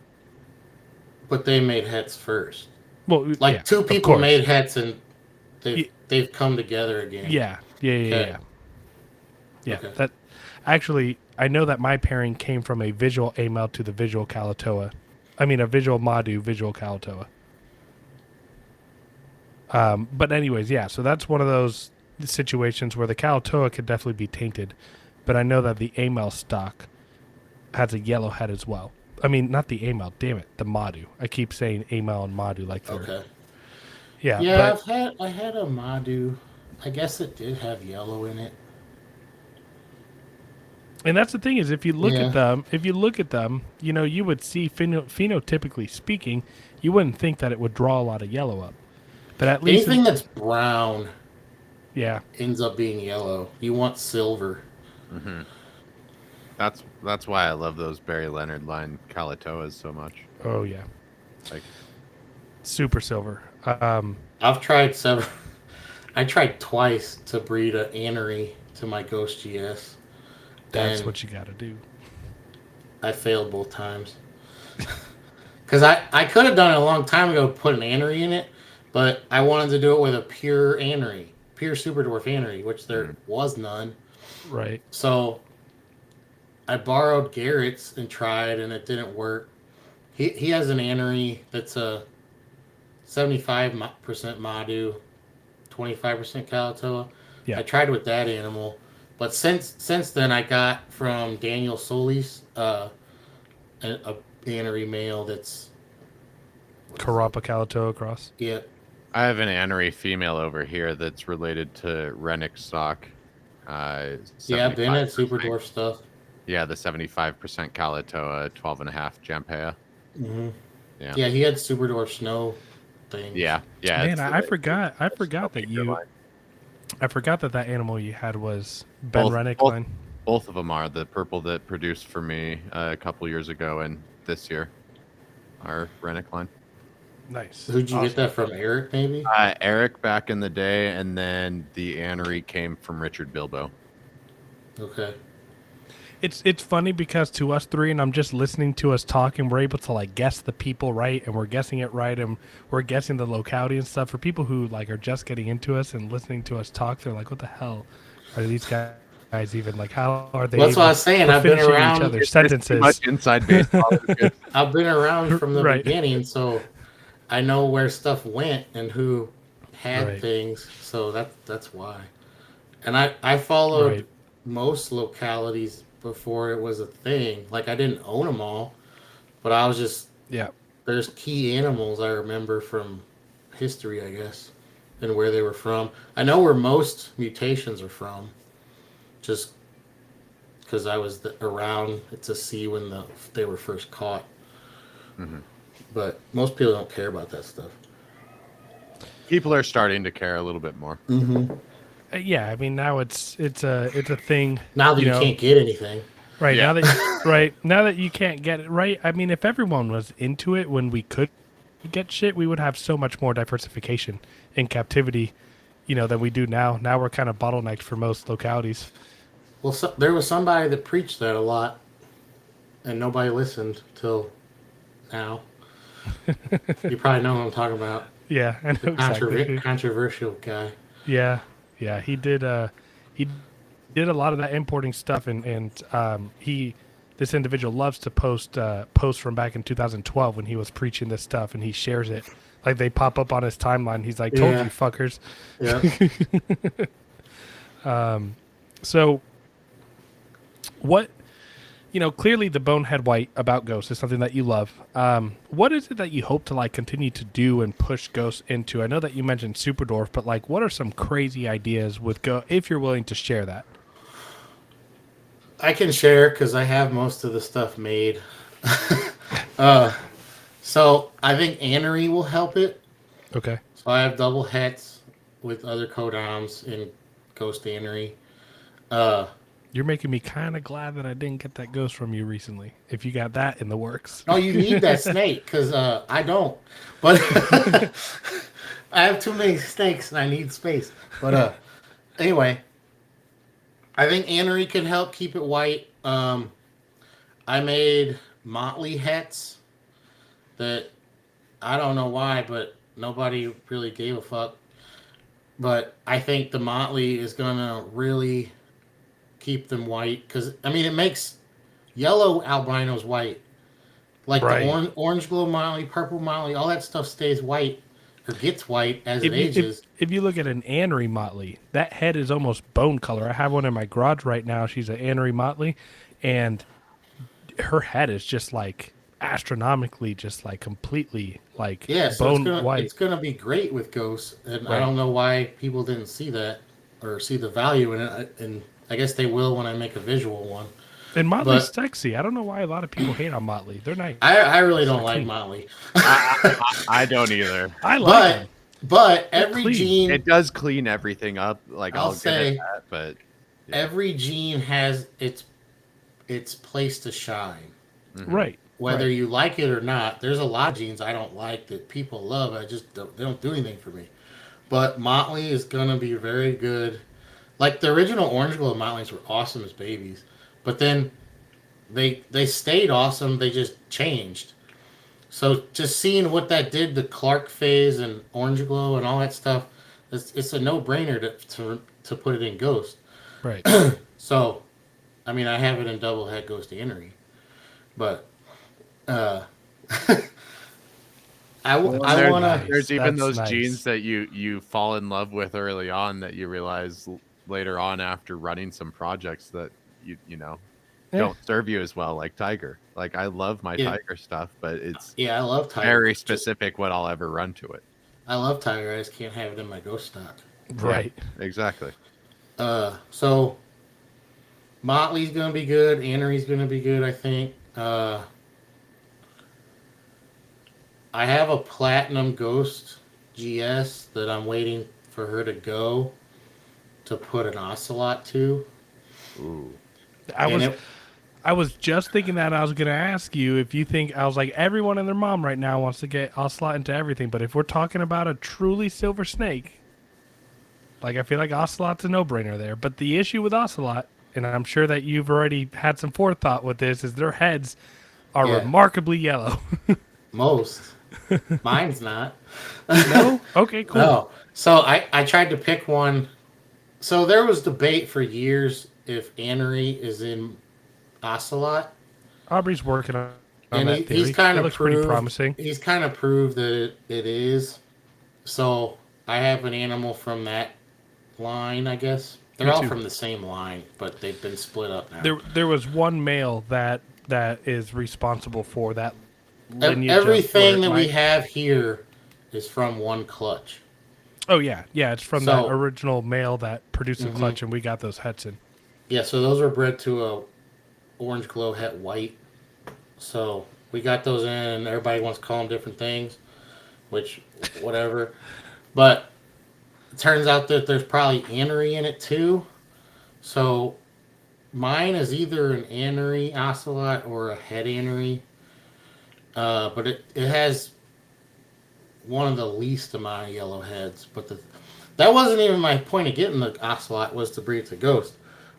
But they made hets first. Well, Like yeah, two of people course. made hets and they've come together again. Yeah. Okay. Yeah, Okay. that actually, I know that my pairing came from a visual amel to the visual Kalatoa. I mean, a visual Madu, visual Kalatoa. But anyways, yeah, so that's one of those situations where the Kalatoa could definitely be tainted. But I know that the amel stock has a yellow head as well. I mean, not the amel, damn it, the Madu. I keep saying amel and Madu like they're... Okay. Yeah, Yeah, but, I had a Madu. I guess it did have yellow in it. and that's the thing is, if you look Yeah. at them, you know, you would see phenotypically speaking, you wouldn't think that it would draw a lot of yellow up. But at least Anything that's brown yeah, ends up being yellow. You want silver. Mm-hmm. That's why I love those Barry Leonard line Kalatoas so much. oh yeah, Like, super silver. I've tried several. I tried twice to breed an anery to my Ghost GS. That's and what you got to do. I failed both times. Because I could have done it a long time ago, put an anery in it, but I wanted to do it with a pure anery, pure super dwarf anery, which there was none. Right. So I borrowed Garrett's and tried, and it didn't work. He has an anery that's a 75% Madu, 25% Kalatoa. Yeah. I tried with that animal, but since then I got from Daniel Solis a anery male that's Karapa Kalatoa cross. yeah. I have an anery female over here that's related to Retic stock. Yeah, I've been at Super Dwarf stuff. Yeah, the 75% Kalatoa, 12.5 Jampea. Mm-hmm. Yeah. Yeah, he had Super Dwarf snow things. Yeah. Man, I forgot that you. I forgot that animal you had was Ben Rennick line. Both of them are the purple that produced for me a couple years ago and this year. Our Rennick line. Nice. Who'd you get that from? Eric, maybe? Eric back in the day, and then the anery came from Richard Bilbo. Okay. It's funny because to us three, and I'm just listening to us talk, and we're able to like guess the people right, and we're guessing it right, and we're guessing the locality and stuff. For people who like are just getting into us and listening to us talk, they're like, "What the hell are these guys even like? How are they?" Well, that's what I was saying. I've been around each other's sentences. Much inside baseball. I've been around from the Right. beginning, so I know where stuff went and who had Right. things. So that's why. And I followed Right. most localities before it was a thing. Like I didn't own them all, but I was just Yeah. there's key animals I remember from history, I guess, and where they were from. I know where most mutations are from, just because I was around to see when they were first caught. Mm-hmm. But most people don't care about that stuff. People are starting to care a little bit more. Mm-hmm. Yeah, I mean now it's a thing. Now that you know, can't get anything. Right. Yeah. Now that you can't get it right. I mean, if everyone was into it when we could get shit, we would have so much more diversification in captivity, than we do now. Now we're kind of bottlenecked for most localities. Well, there was somebody that preached that a lot, and nobody listened till now. You probably know what I'm talking about. Yeah, I know exactly. Controversial guy. Yeah, he did. He did a lot of that importing stuff, and this individual loves to post posts from back in 2012 when he was preaching this stuff, and he shares it. Like they pop up on his timeline. He's like, "Told you, fuckers." Yeah. So, what clearly the bonehead white about Ghost is something that you love. What is it that you hope to like continue to do and push Ghost into? I know that you mentioned Super Dwarf, but like, what are some crazy ideas with Ghost? If you're willing to share that. I can share because I have most of the stuff made. So I think Annery will help it. Okay. So I have double hets with other codoms in Ghost Annery. You're making me kind of glad that I didn't get that Ghost from you recently. If you got that in the works. Oh, you need that snake because I don't. But I have too many snakes and I need space. But anyway, I think Annery can help keep it white. I made Motley hats that I don't know why, but nobody really gave a fuck. But I think the Motley is gonna really keep them white because it makes yellow albinos white, like Right. the orange glow Motley, purple Motley, all that stuff stays white or gets white as it ages. If you look at an Annery Motley, that head is almost bone color. I have one in my garage right now. She's an Annery Motley, and her head is just like astronomically, just like completely like Yeah, so bone white. it's gonna be great with Ghosts, and Right. I don't know why people didn't see that or see the value in it, and I guess they will when I make a visual one. And Motley's But sexy. I don't know why a lot of people hate on Motley. They're nice. I really don't like Motley. I don't either. I like them. But They're every clean. gene, It does clean everything up. Like I'll I'll get say- at that, but every gene has its place to shine. Right. Whether Right. you like it or not, there's a lot of genes I don't like that people love. They don't do anything for me. But Motley is gonna be very good. Like the original Orange Glow Motleys were awesome as babies, but then they stayed awesome. They just changed. So just seeing what that did to Clark Phase and Orange Glow and all that stuff, it's a no brainer to put it in Ghost. Right. So, I have it in double head Ghost Annery, but I want to. There's even That's those nice. genes that you fall in love with early on that you realize later on after running some projects that you know Yeah. don't serve you as well, like Tiger. Like I love my Yeah. Tiger stuff, but it's Yeah, I love Tiger. very specific what I'll ever run to it. I love Tiger. I just can't have it in my Ghost stock. Right. Yeah, exactly. So Motley's gonna be good. Annery's gonna be good. I think. I have a Platinum Ghost GS that I'm waiting for her to go to put an Ocelot to. Ooh. I was just thinking that I was going to ask you if you think, I was like, everyone and their mom right now wants to get Ocelot into everything. But if we're talking about a truly silver snake, like I feel like Ocelot's a no-brainer there. But the issue with Ocelot, and I'm sure that you've already had some forethought with this, is their heads are Yeah. remarkably yellow. Most. Mine's not. No? Okay, cool. No. So I tried to pick one. So there was debate for years if Annery is in Ocelot. Aubrey's working on And that theory. he's kind It of looks pretty proved, promising. He's kind of proved that it is. So I have an animal from that line, I guess. They're Me all too. from the same line, but they've been split up now. There was one male that is responsible for that lineage of Everything where that it we might- have here is from one clutch. Oh yeah, it's from So- that original male that produced the clutch, and we got those Hudson. Yeah, so those were bred to a orange glow het white. So we got those in, and everybody wants to call them different things, which whatever. But it turns out that there's probably Annery in it too. So mine is either an Annery Ocelot or a het Annery. But it has one of the least amount of yellow heads. But that wasn't even my point of getting the Ocelot, was to breed it to Ghost.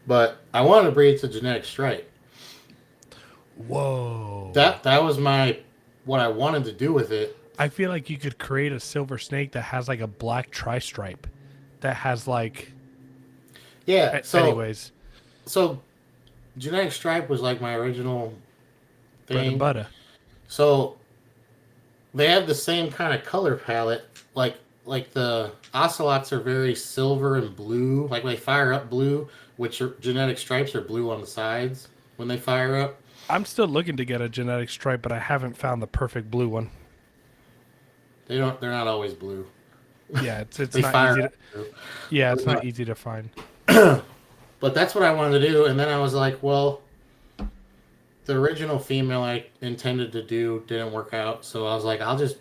But I wanted to breed it to Genetic Stripe. Whoa! That was what I wanted to do with it. I feel like you could create a silver snake that has like a black tri-stripe, that has like. Yeah. Anyways, So Genetic Stripe was like my original bread and thing. butter. So they have the same kind of color palette. Like the Ocelots are very silver and blue. Like they fire up blue, which are Genetic Stripes are blue on the sides when they fire up. I'm still looking to get a genetic stripe, but I haven't found the perfect blue one. They're not always blue. Yeah, it's They not fire easy to. up blue. Yeah, it's not easy to find. But that's what I wanted to do, and then I was like, well, the original female I intended to do didn't work out, so I was like, I'll just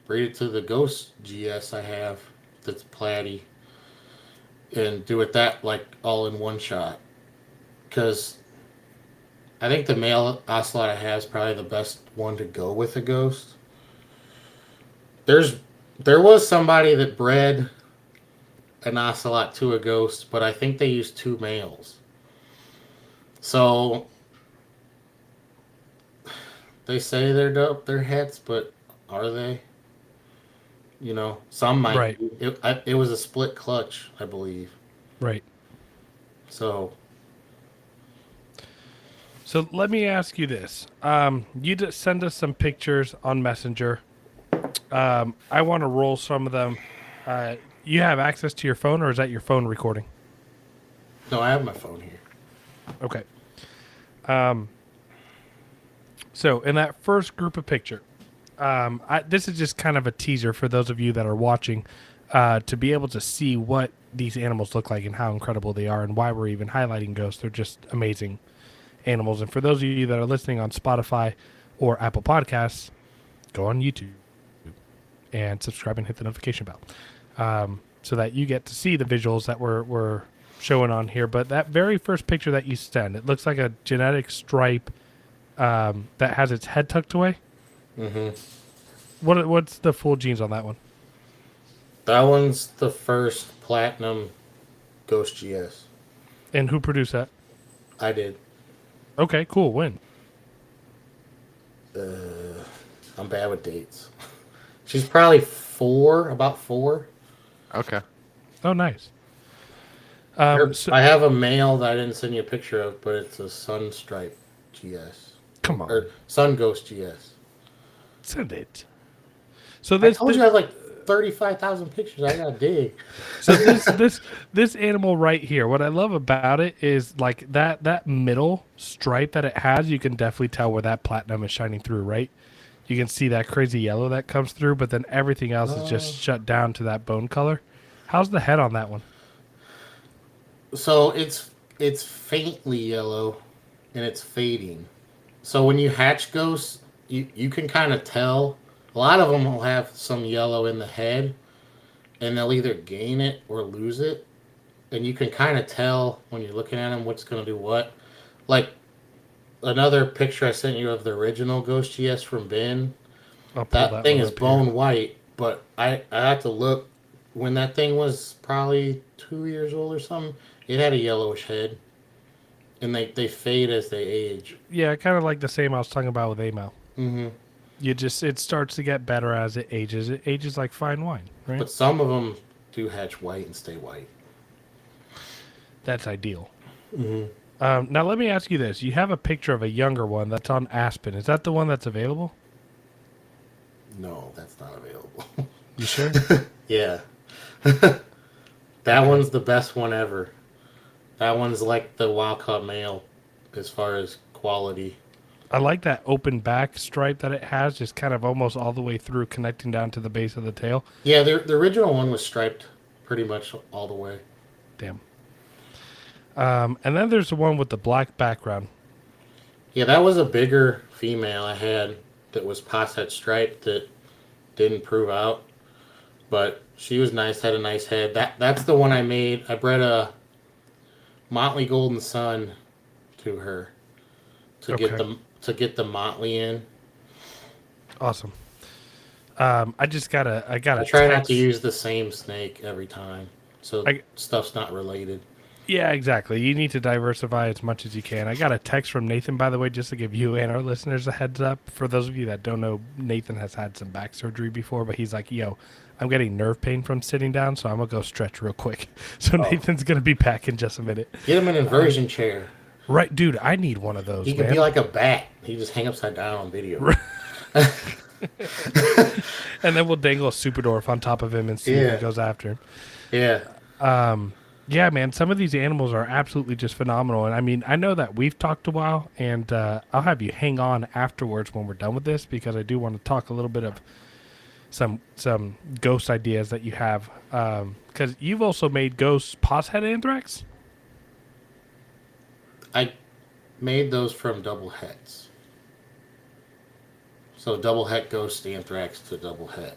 breed it to the Ghost GS I have that's platy and do it that like all in one shot. Because I think the male ocelot I have is probably the best one to go with a Ghost. There was somebody that bred an ocelot to a Ghost, but I think they used 2 males. So they say they're dope, they're hets, but are they? You know, some might. Right. It was a split clutch, I believe. Right. So let me ask you this. You just send us some pictures on Messenger. I want to roll some of them. You have access to your phone, or is that your phone recording? no, I have my phone here. Okay. So in that first group of picture, this is just kind of a teaser for those of you that are watching, to be able to see what these animals look like and how incredible they are and why we're even highlighting ghosts. They're just amazing animals. And for those of you that are listening on Spotify or Apple Podcasts, go on YouTube and subscribe and hit the notification bell, so that you get to see the visuals that we're showing on here. But that very first picture that you send, it looks like a genetic stripe that has its head tucked away. Mm-hmm. What's the full genes on that one? That one's the first platinum Ghost GS. And who produced that? I did. Okay, cool. When? I'm bad with dates. She's probably about 4. Okay. Oh, nice. I have a male that I didn't send you a picture of, but it's a Sun Stripe GS. Come on, Or Sun Ghost GS. send it. So I told you I have like 35,000 pictures. I gotta dig. So this animal right here, what I love about it is like that middle stripe that it has. You can definitely tell where that platinum is shining through, right? You can see that crazy yellow that comes through, but then everything else is just shut down to that bone color. How's the head on that one? So it's faintly yellow, and it's fading. So when you hatch ghosts, you can kind of tell. A lot of them will have some yellow in the head, and they'll either gain it or lose it. And you can kind of tell when you're looking at them what's going to do what. Like another picture I sent you of the original Ghost GS from Ben. That thing is bone white, but I had to look when that thing was probably 2 years old or something. It had a yellowish head, and they fade as they age. Yeah, kind of like the same I was talking about with Amel. Mm-hmm. It starts to get better as it ages. It ages like fine wine, right? But some of them do hatch white and stay white. That's ideal. Mm-hmm. Now let me ask you this: you have a picture of a younger one that's on Aspen. Is that the one that's available? No, that's not available. You sure? Yeah. That one's the best one ever. That one's like the wild caught male as far as quality. I like that open back stripe that it has, just kind of almost all the way through, connecting down to the base of the tail. Yeah, the original one was striped pretty much all the way. Damn. And then there's the one with the black background. Yeah, that was a bigger female I had that was posset striped that didn't prove out. But she was nice, had a nice head. That's the one I made. I bred a Motley Golden Sun to her to get the Motley in. Awesome. I gotta try not to use the same snake every time, so stuff's not related. Yeah, exactly. You need to diversify as much as you can. I got a text from Nathan, by the way, just to give you and our listeners a heads up. For those of you that don't know, Nathan has had some back surgery before, but he's like, yo, I'm getting nerve pain from sitting down, so I'm going to go stretch real quick. So Nathan's going to be back in just a minute. Get him an inversion chair. Right, dude, I need one of those, He could be like a bat. He just hang upside down on video. And then we'll dangle a Superdorf on top of him and see if he goes after him. Yeah. Yeah, man, some of these animals are absolutely just phenomenal. And I mean, I know that we've talked a while, and I'll have you hang on afterwards when we're done with this because I do want to talk a little bit of some ghost ideas that you have. Because you've also made ghost pos head anthrax. I made those from double heads. So double head ghost anthrax to double head.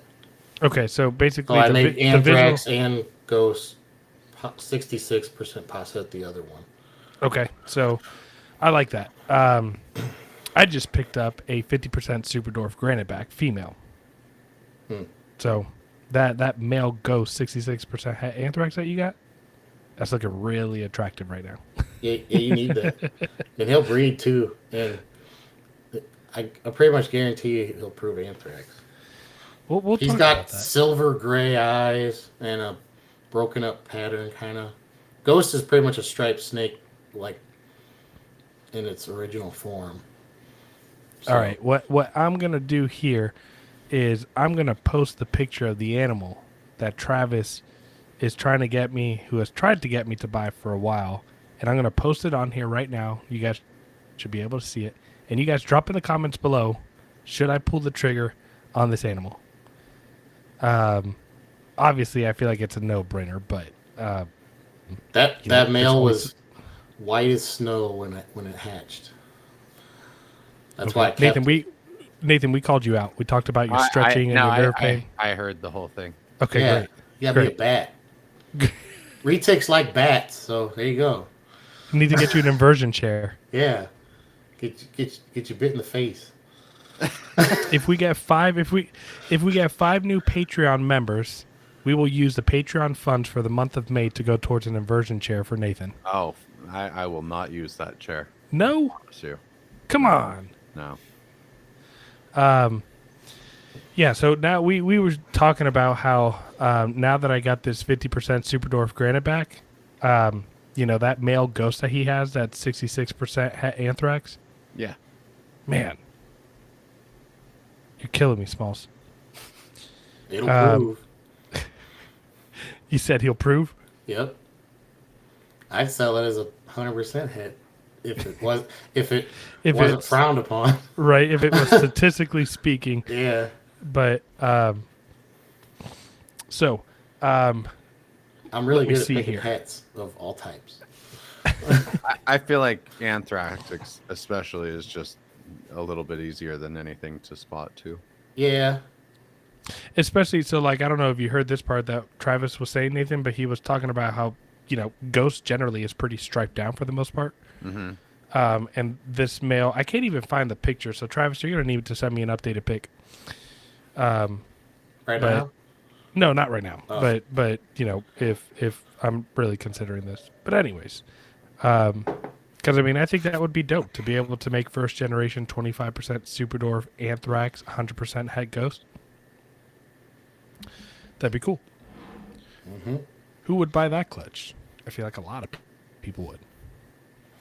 Okay, so So basically I made the visual. anthrax and ghost 66% pos head the other one. Okay, so I like that. I just picked up a 50% Super Dwarf Graniteback female. So that male ghost 66% anthrax that you got, that's looking really attractive right now. Yeah, you need that. And he'll breed too. And I pretty much guarantee you he'll prove anthrax. We'll He's talk got about that. silver gray eyes and a broken up pattern kind of. Ghost is pretty much a striped snake, like in its original form. So, All right, what I'm gonna do here is I'm gonna post the picture of the animal that Travis is trying to get me, who has tried to get me to buy for a while, and I'm gonna post it on here right now. You guys should be able to see it, and you guys drop in the comments below. Should I pull the trigger on this animal? Obviously, I feel like it's a no-brainer, but that you know, there's male always- was white as snow when it hatched. That's okay. why I kept Nathan, we called you out. We talked about your I- stretching and no, your nerve pain. I heard the whole thing. Okay, yeah, great. you gotta be a Great. bat. Retics like bats, so there you go. We need to get you an inversion chair. Yeah, get you bit in the face. If we get five new Patreon members, we will use the Patreon funds for the month of May to go towards an inversion chair for Nathan. Oh, I will not use that chair. No, Promise you. come on. No. Yeah. So now we were talking about how now that I got this 50% Super Dwarf Granite back, that male ghost that he has, that 66% anthrax. Yeah. Man, you're killing me, Smalls. It'll prove. You said he'll prove. Yep. I'd sell it as a 100% hit if it wasn't it's- frowned upon. Right, if it was statistically speaking. Yeah. But so I'm really Let me good at see picking here. hats of all types. I feel like anthrax especially is just a little bit easier than anything to spot too. Yeah. especially so like I don't know if you heard this part that Travis was saying, Nathan, but he was talking about how ghost generally is pretty striped down for the most part. Mm-hmm. And this male, I can't even find the picture. So Travis, you're gonna need to send me an updated pic. Right But- now? No, not right now. Oh. But if I'm really considering this. But anyways, because I mean I think that would be dope to be able to make first generation 25% Super Dwarf Anthrax 100% Head Ghost. That'd be cool. Mm-hmm. Who would buy that clutch? I feel like a lot of people would.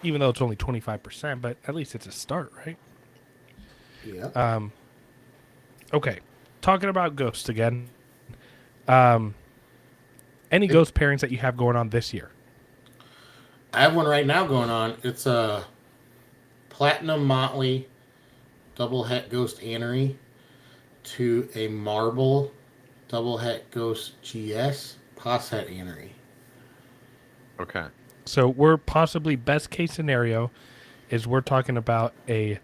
Even though it's only 25%, but at least it's a start, right? Yeah. Okay. Talking about ghosts again. Any ghost pairings that you have going on this year? I have one right now going on. It's a platinum motley double het ghost anery to a marble double het ghost GS pos het anery. Okay. So we're possibly best case scenario is we're talking about a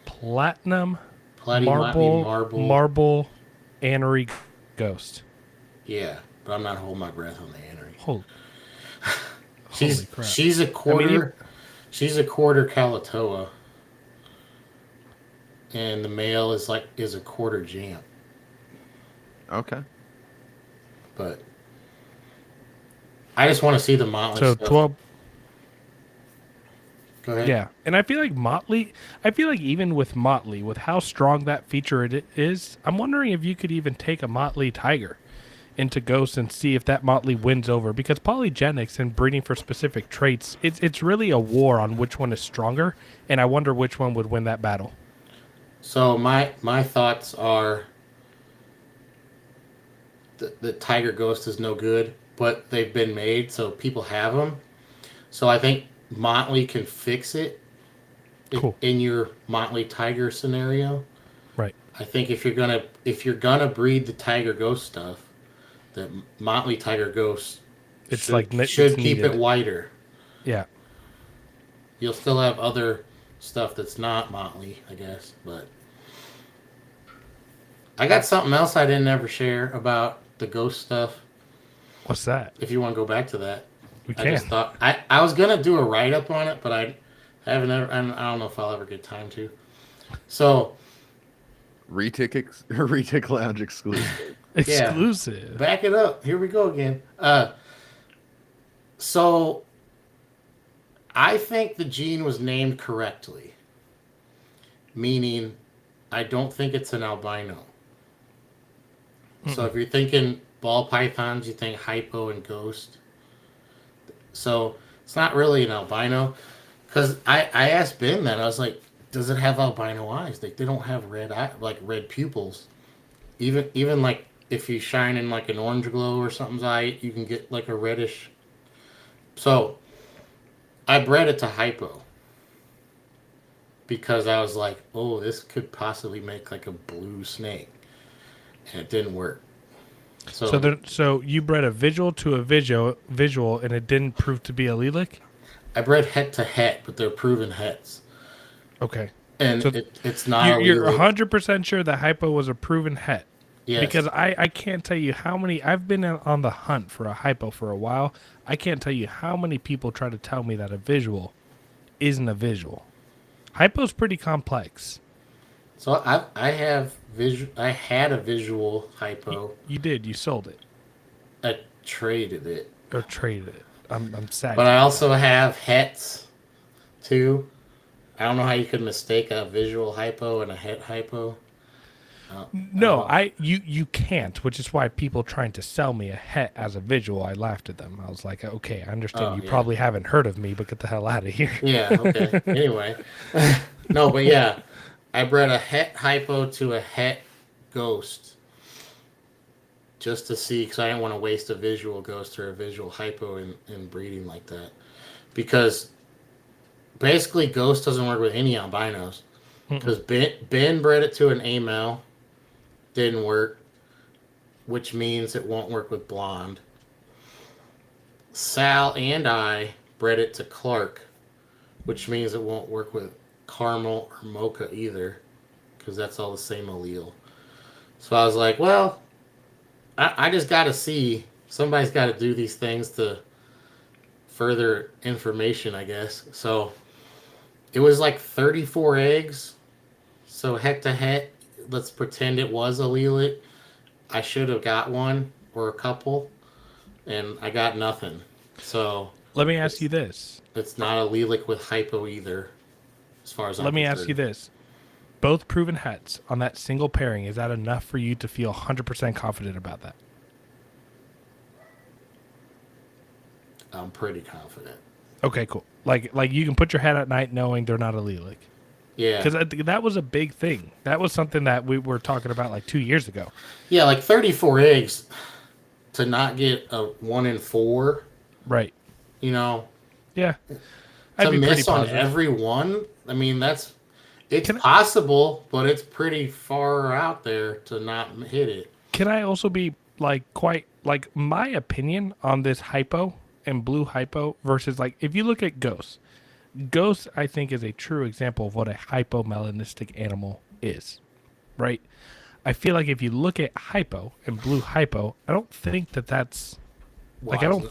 platinum marble anery ghost. Yeah, but I'm not holding my breath on the anery. Holy She's crap. she's a quarter. She's a quarter Kalatoa, and the male is a quarter Jam. Okay. But I just want to see the motley So stuff. 12. Go ahead. Yeah, and I feel like Motley. I feel like even with Motley, with how strong that feature it is, I'm wondering if you could even take a Motley Tiger into Ghost and see if that Motley wins over. Because polygenics and breeding for specific traits, it's really a war on which one is stronger, and I wonder which one would win that battle. So my thoughts are the Tiger Ghost is no good, but they've been made, so people have them. So I think Motley can fix it Cool. in your Motley Tiger scenario. Right. I think if you're gonna breed the Tiger Ghost stuff, the Motley Tiger Ghost It's should it's keep needed. it whiter. Yeah. You'll still have other stuff that's not Motley, I guess, but I got something else I didn't ever share about the ghost stuff. What's that? If you want to go back to that, We I can. just thought I was gonna do a write up on it, but I haven't ever. I don't know if I'll ever get time to. So Retic Lounge exclusive. Exclusive. back it up. Here we go again. So I think the gene was named correctly, meaning I don't think it's an albino. So if you're thinking ball pythons, you think hypo and ghost. So it's not really an albino. Because I asked Ben that. I was like, does it have albino eyes? They don't have red pupils. Even like if you shine in like an orange glow or something's eye, you can get like a reddish. So I bred it to hypo. Because I was like, oh, this could possibly make like a blue snake. And it didn't work. So you bred a visual to a visual, and it didn't prove to be allelic? I bred het to het, but they're proven hets. Okay. And So it's not You're allelic. 100% sure that hypo was a proven het? Yes. Because I can't tell you how many... I've been on the hunt for a hypo for a while. I can't tell you how many people try to tell me that a visual isn't a visual. Hypo's pretty complex. So I had a visual hypo. You did. You sold it. I traded it. Or traded it. I'm sad. But I also have hets too. I don't know how you could mistake a visual hypo and a het hypo. No, you can't, which is why people trying to sell me a het as a visual, I laughed at them. I was like, okay, I understand. You yeah. probably haven't heard of me, but get the hell out of here. Yeah, okay. Anyway. No, but yeah. I bred a het hypo to a het ghost. Just to see, because I didn't want to waste a visual ghost or a visual hypo in breeding like that. Because basically ghost doesn't work with any albinos. Because Ben bred it to an A male. Didn't work. Which means it won't work with blonde. Sal and I bred it to Clark. Which means it won't work with caramel or mocha either. Because that's all the same allele. So I was like, well, I just got to see. Somebody's got to do these things to further information, I guess. So it was like 34 eggs. So het to het, let's pretend it was allelic. I should have got one or a couple, and I got nothing. So Let me ask you this. it's not allelic with hypo either, as far as I'm Let me concerned. ask you this. Both proven hets on that single pairing, is that enough for you to feel 100% confident about that? I'm pretty confident. Okay, cool. Like you can put your head at night knowing they're not allelic. Yeah. Because that was a big thing. That was something that we were talking about like 2 years ago. Yeah, like 34 eggs to not get a 1 in 4, Right. you know, Yeah. to I'd be pretty miss on positive. every one. I mean, it's Can I- possible, but it's pretty far out there to not hit it. Can I also be quite my opinion on this hypo and blue hypo versus if you look at ghosts. Ghost, I think, is a true example of what a hypomelanistic animal is, right? I feel like if you look at hypo and blue hypo, I don't think that's Why is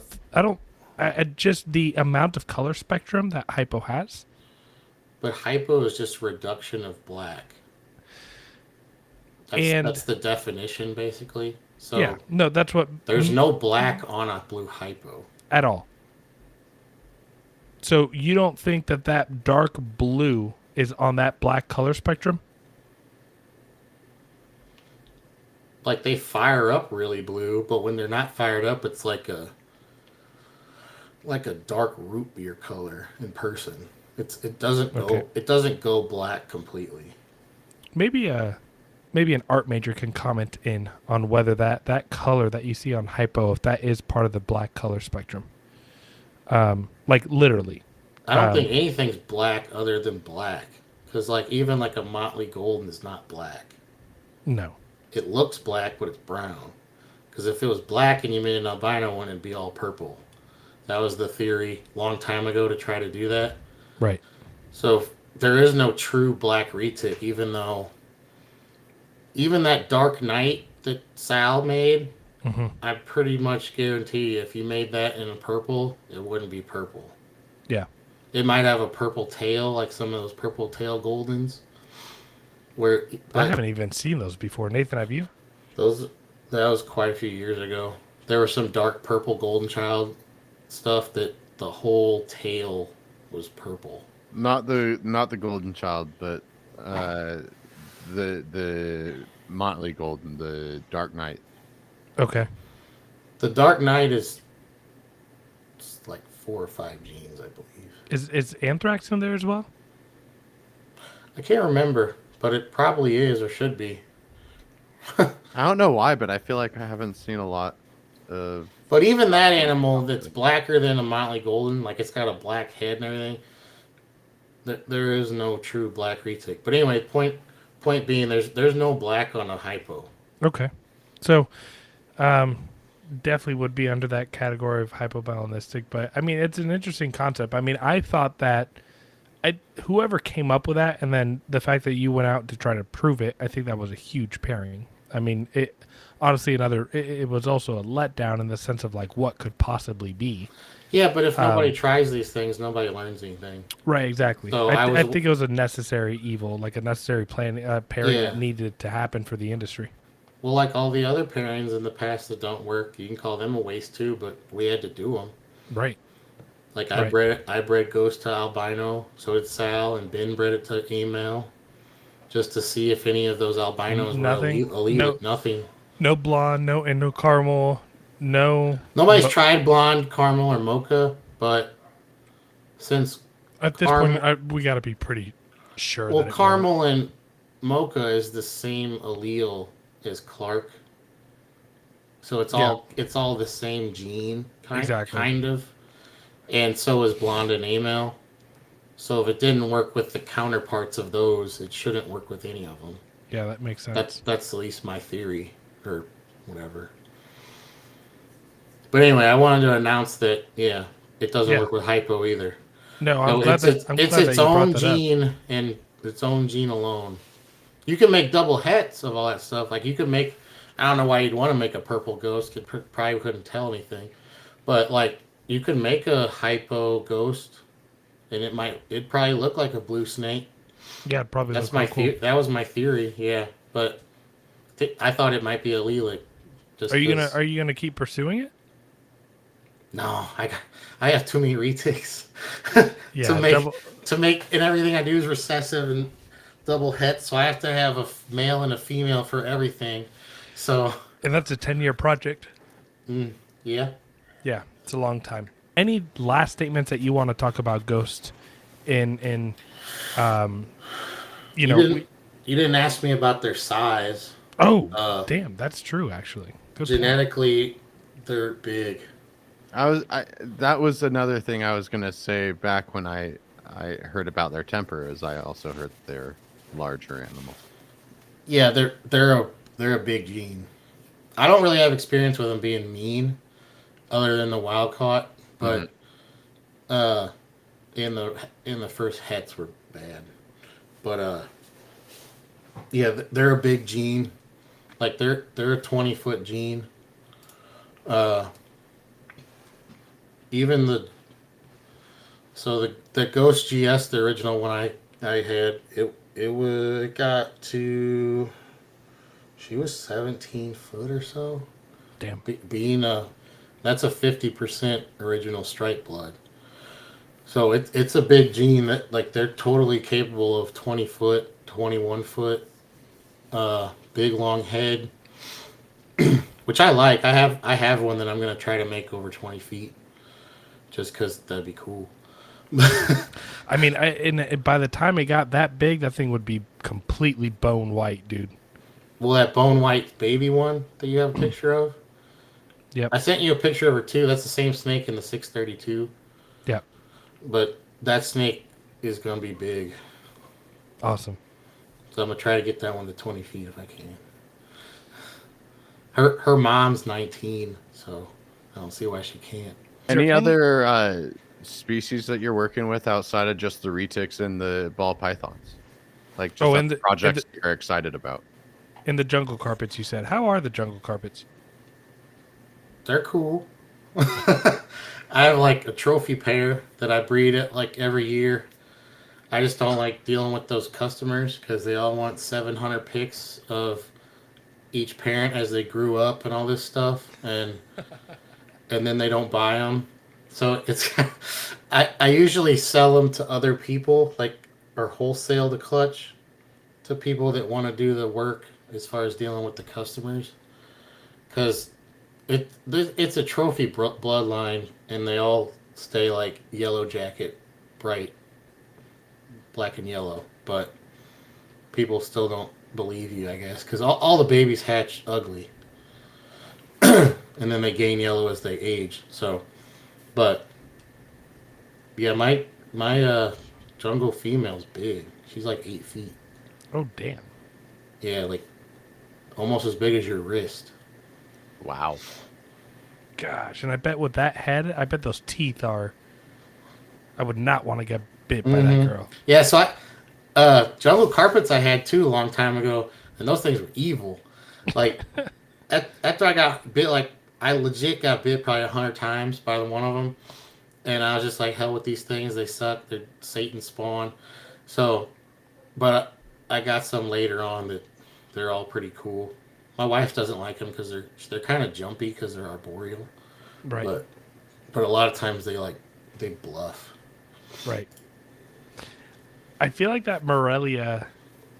it? just the amount of color spectrum that hypo has. But hypo is just reduction of black. And- That's the definition, basically. So Yeah, no, that's what there's no black on a blue hypo. at all. So you don't think that dark blue is on that black color spectrum? Like they fire up really blue, but when they're not fired up, it's like a dark root beer color in person. It doesn't go Okay. it doesn't go black completely. Maybe maybe an art major can comment in on whether that color that you see on hypo, if that is part of the black color spectrum. Like literally. I don't think anything's black other than black. Because like even like a Motley Golden is not black. No. It looks black, but it's brown. Because if it was black and you made an albino one, it'd be all purple. That was the theory long time ago to try to do that. Right. So there is no true black retic, even though even that Dark Knight that Sal made, I pretty much guarantee if you made that in a purple, it wouldn't be purple. Yeah. It might have a purple tail, like some of those purple tail Goldens. I haven't even seen those before. Nathan, have you? That was quite a few years ago. There was some dark purple Golden Child stuff that the whole tail was purple. Not the Golden Child, but the Motley Golden, the Dark Knight. Okay. The Dark Knight is like 4 or 5 genes, I believe. Is Anthrax in there as well? I can't remember, but it probably is or should be. I don't know why, but I feel like I haven't seen a lot of. But even that animal that's blacker than a Motley Golden, like it's got a black head and everything, there is no true black retic. But anyway, point being, there's no black on a hypo. Okay. So, definitely would be under that category of hypobalanistic, but I mean, it's an interesting concept. I mean, I thought that whoever came up with that, and then the fact that you went out to try to prove it, I think that was a huge pairing. I mean, it honestly it was also a letdown in the sense of like what could possibly be. Yeah, but if nobody tries these things, nobody learns anything. Right, exactly. So I think it was a necessary evil, like a necessary pairing that needed to happen for the industry. Well, like all the other pairings in the past that don't work, you can call them a waste too, but we had to do them. Right. Like I bred Ghost to albino, so did Sal, and Ben bred it to email, just to see if any of those albinos were elite. Nothing. No blonde, no caramel, no. Nobody's tried blonde, caramel, or mocha, but since at this point we got to be pretty sure. Well, caramel and mocha is the same allele as Clark, so it's all the same gene, kind of. And so is blonde and amel. So if it didn't work with the counterparts of those, it shouldn't work with any of them. Yeah, that makes sense. That's at least my theory, or whatever. But anyway, I wanted to announce that, it doesn't work with hypo either. No, it's its own gene and its own gene alone. You can make double hets of all that stuff. Like you could make, I don't know why you'd want to make a purple ghost. Probably couldn't tell anything. But like you could make a hypo ghost, and it'd probably look like a blue snake. Yeah, probably. That's my theory. That was my theory. Yeah, but I thought it might be allelic. Are you gonna keep pursuing it? No, I have too many retics Yeah, to make, and everything I do is recessive and double het, so I have to have a male and a female for everything. So, and that's a 10-year project. Yeah. Yeah, it's a long time. Any last statements that you want to talk about Ghost you didn't ask me about their size. Oh, damn, that's true actually. Good genetically, they're big. That was another thing I was gonna say back when I heard about their temper, is I also heard they're larger animals. Yeah, they're a big gene. I don't really have experience with them being mean, other than the wild caught, but in the first hets were bad. But they're a big gene. Like they're a 20-foot gene. Even the Ghost GS, the original one I had, it got to, she was 17 foot or so. Damn. That's a 50% original stripe blood. So it's a big gene that like they're totally capable of 20 foot, 21 foot, big long head, which I like. I have one that I'm gonna try to make over 20 feet, just because that'd be cool. I mean, by the time it got that big, that thing would be completely bone white, dude. Well, that bone white baby one that you have a picture of. Yep. I sent you a picture of her too. That's the same snake in the 632. Yep. But that snake is gonna be big. Awesome. So I'm gonna try to get that one to 20 feet if I can. Her mom's 19, so I don't see why she can't. Any other species that you're working with outside of just the retics and the ball pythons? Like just and projects you're excited about. In the jungle carpets, you said. How are the jungle carpets? They're cool. I have like a trophy pair that I breed at like every year. I just don't like dealing with those customers because they all want 700 pics of each parent as they grew up and all this stuff, and then they don't buy them. So it's I usually sell them to other people, like, or wholesale the clutch to people that want to do the work as far as dealing with the customers, because it's a trophy bloodline, and they all stay like yellow jacket, bright black and yellow, but people still don't believe you, I guess, because all the babies hatch ugly, and then they gain yellow as they age. So, but yeah, my jungle female's big. She's like 8 feet. Oh, damn. Yeah, like almost as big as your wrist. Wow. Gosh, and I bet with that head, I bet those teeth are. I would not want to get bit by that girl. Yeah, so jungle carpets I had too a long time ago, and those things were evil. Like after I got bit, like I legit got bit probably 100 times by one of them, and I was just like, hell with these things, they suck, they're Satan spawn. So, but I got some later on that they're all pretty cool. My wife doesn't like them because they're kind of jumpy because they're arboreal. Right. But a lot of times they bluff. Right. I feel like that Morelia,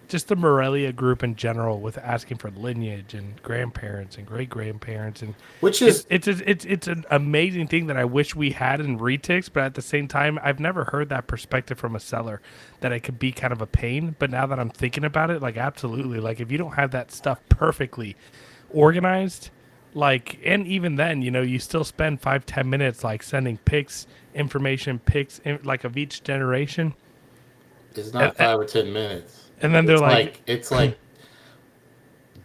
just the Morelia group in general, with asking for lineage and grandparents and great grandparents, and which is it's an amazing thing that I wish we had in retics, but at the same time, I've never heard that perspective from a seller that it could be kind of a pain. But now that I'm thinking about it, like absolutely, like if you don't have that stuff perfectly organized, like, and even then, you still spend 5-10 minutes like sending pics, information, like of each generation. It's not 5 or 10 minutes. And then they're it's like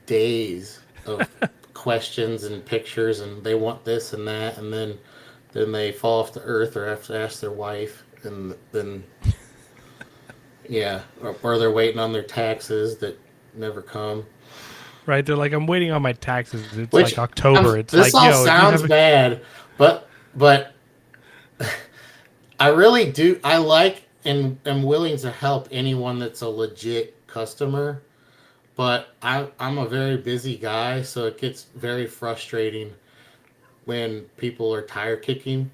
days of questions and pictures, and they want this and that, and then they fall off the earth or have to ask their wife, and then yeah, or they're waiting on their taxes that never come. Right, they're like, I'm waiting on my taxes. It's like October. It's this like, all sounds bad, but I really do. I like and am willing to help anyone that's a legit customer, but I'm a very busy guy, so it gets very frustrating when people are tire kicking.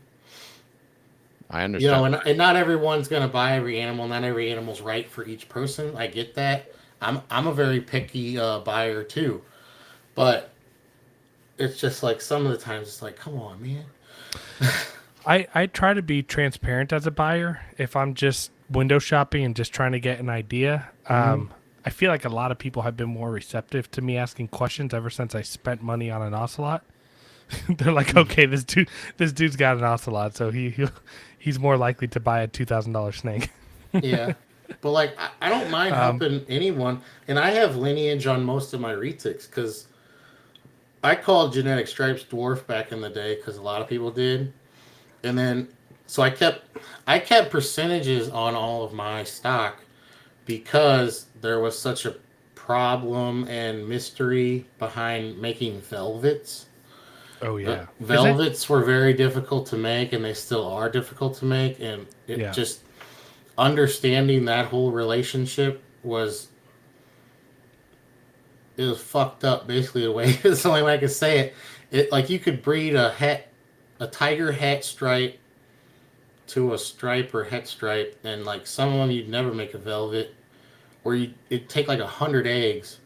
I understand. And not everyone's gonna buy every animal. Not every animal's right for each person. I get that. I'm a very picky buyer too, but it's just like some of the times it's like, come on, man. I try to be transparent as a buyer if I'm just window shopping and just trying to get an idea. I feel like a lot of people have been more receptive to me asking questions ever since I spent money on an ocelot. They're like, okay, this dude's got an ocelot, so he's more likely to buy a $2,000 snake. Yeah, but like I don't mind helping anyone, and I have lineage on most of my retics because I called genetic stripes dwarf back in the day because a lot of people did. And then, so I kept percentages on all of my stock because there was such a problem and mystery behind making velvets. Oh yeah, velvets were very difficult to make, and they still are difficult to make. And just understanding that whole relationship was fucked up. Basically, the way it's the only way I could say it. It like you could breed a tiger het stripe to a stripe or het stripe, and like some of them you'd never make a velvet, or it'd take like 100 eggs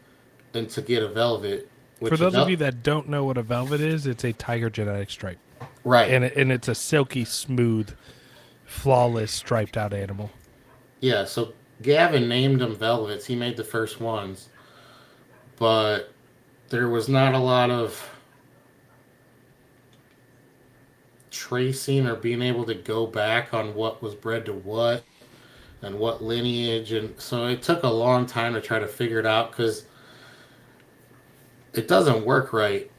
and to get a velvet. For those of you that don't know what a velvet is, it's a tiger genetic stripe, right? And it's a silky smooth, flawless striped out animal. Yeah, so Gavin named them velvets. He made the first ones, but there was not a lot of tracing or being able to go back on what was bred to what and what lineage, and so it took a long time to try to figure it out because it doesn't work right.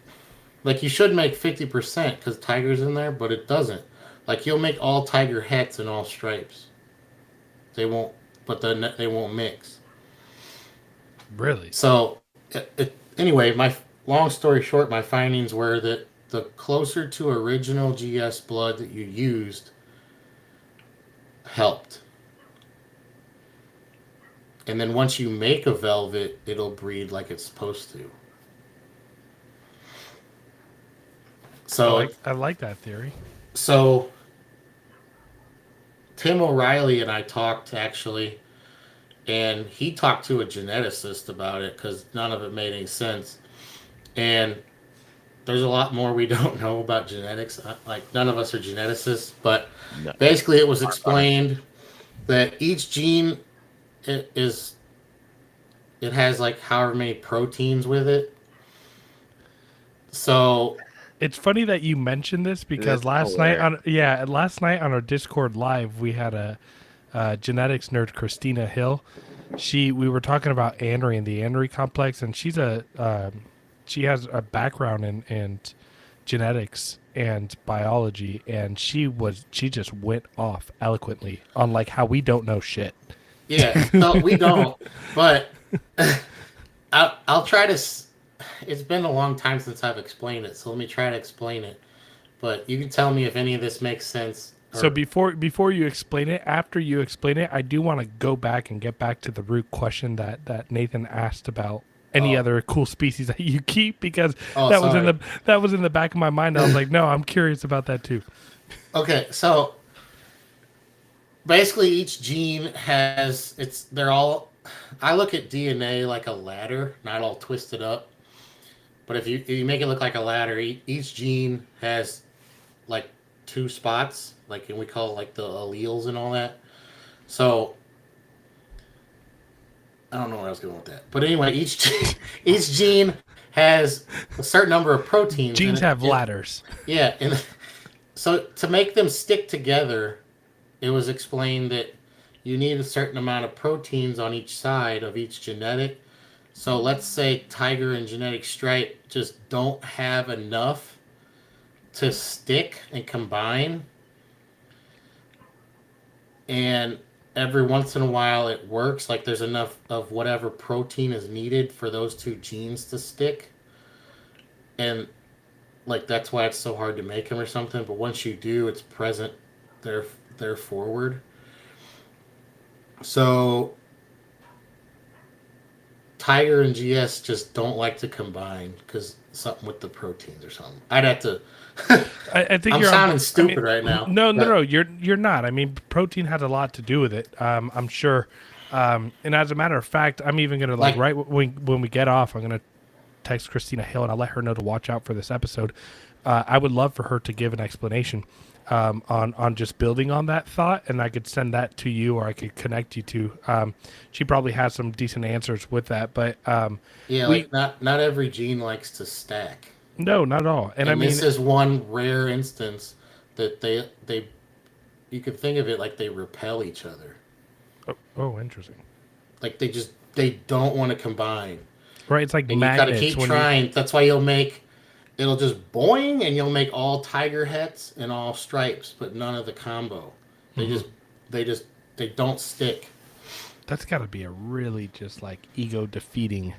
Like you should make 50% because tiger's in there, but it doesn't. Like you'll make all tiger hets and all stripes. They won't, but then they won't mix. Really? So anyway, my long story short, my findings were that the closer to original GS blood that you used helped. And then once you make a velvet, it'll breed like it's supposed to. So I like that theory. So Tim O'Reilly and I talked actually, and he talked to a geneticist about it because none of it made any sense. And there's a lot more we don't know about genetics. Like none of us are geneticists, but basically it was explained that each gene it has like however many proteins with it. So it's funny that you mentioned this because last night on our Discord live we had a genetics nerd, Christina Hill. We were talking about Anery and the Anery complex, and she has a background in genetics and biology, and she just went off eloquently on like how we don't know shit. Yeah, no, we don't. But I'll try to. It's been a long time since I've explained it, so let me try to explain it. But you can tell me if any of this makes sense. So before you explain it, after you explain it, I do want to go back and get back to the root question that Nathan asked about any other cool species that you keep, because that was in the back of my mind. I was like, no, I'm curious about that too. Okay, so basically each gene has I look at DNA like a ladder, not all twisted up. But if you make it look like a ladder, each gene has like 2 spots, like, and we call it like the alleles and all that. So I don't know where I was going with that, but anyway, each gene has a certain number of proteins. Genes have ladders. Yeah, and so to make them stick together, it was explained that you need a certain amount of proteins on each side of each genetic. So let's say tiger and genetic stripe just don't have enough to stick and combine. And every once in a while it works. Like there's enough of whatever protein is needed for those 2 genes to stick. And like that's why it's so hard to make them or something. But once you do, it's present. They're forward. So Tiger and GS just don't like to combine because something with the proteins or something. I'd have to. I think I'm sounding stupid right now. No, you're not. I mean, protein has a lot to do with it. I'm sure. And as a matter of fact, I'm even gonna right when we get off, I'm gonna text Christina Hill and I'll let her know to watch out for this episode. I would love for her to give an explanation on just building on that thought, and I could send that to you, or I could connect you to. She probably has some decent answers with that, but not every gene likes to stack. No, not at all. And I mean, this is one rare instance that they you could think of it like they repel each other. Oh, interesting. Like they don't want to combine. Right, it's like and magnets. You gotta keep trying. That's why it'll just boing, and you'll make all tiger hets and all stripes, but none of the combo. They don't stick. That's got to be a really just like ego defeating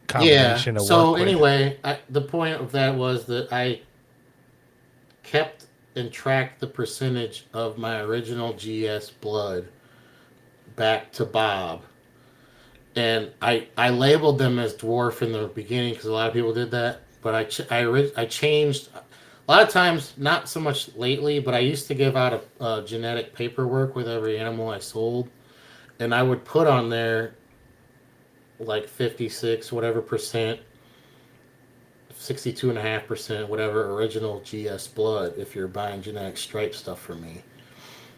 combination of work. So anyway, the point of that was that I kept and tracked the percentage of my original GS blood back to Bob. And I labeled them as dwarf in the beginning because a lot of people did that. But I changed a lot of times, not so much lately, but I used to give out a genetic paperwork with every animal I sold. And I would put on there like 56, whatever percent, 62.5%, whatever original GS blood if you're buying genetic stripe stuff from me.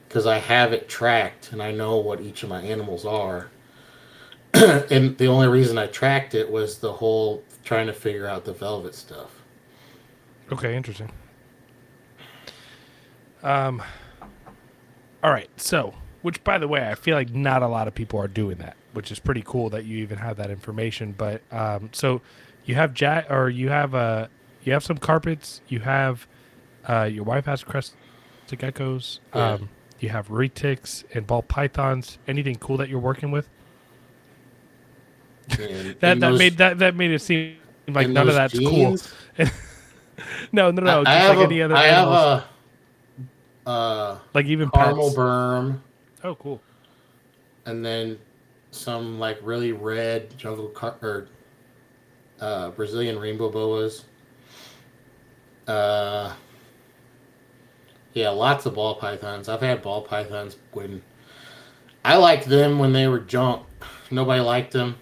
Because I have it tracked and I know what each of my animals are. And the only reason I tracked it was the whole trying to figure out the velvet stuff. Okay, interesting. All right, so which, by the way, I feel like not a lot of people are doing that, which is pretty cool that you even have that information. But so you have you have some carpets. You have your wife has crested geckos. Yeah. You have retics and ball pythons. Anything cool that you're working with? And That made it seem like none of that's jeans, cool. No, I just have like any other I have animals. a Like even caramel pets. berm, Oh, cool. and then some like really red or Brazilian rainbow boas. Uh, yeah, lots of ball pythons. I've had ball pythons when I liked them when they were junk. Nobody liked them,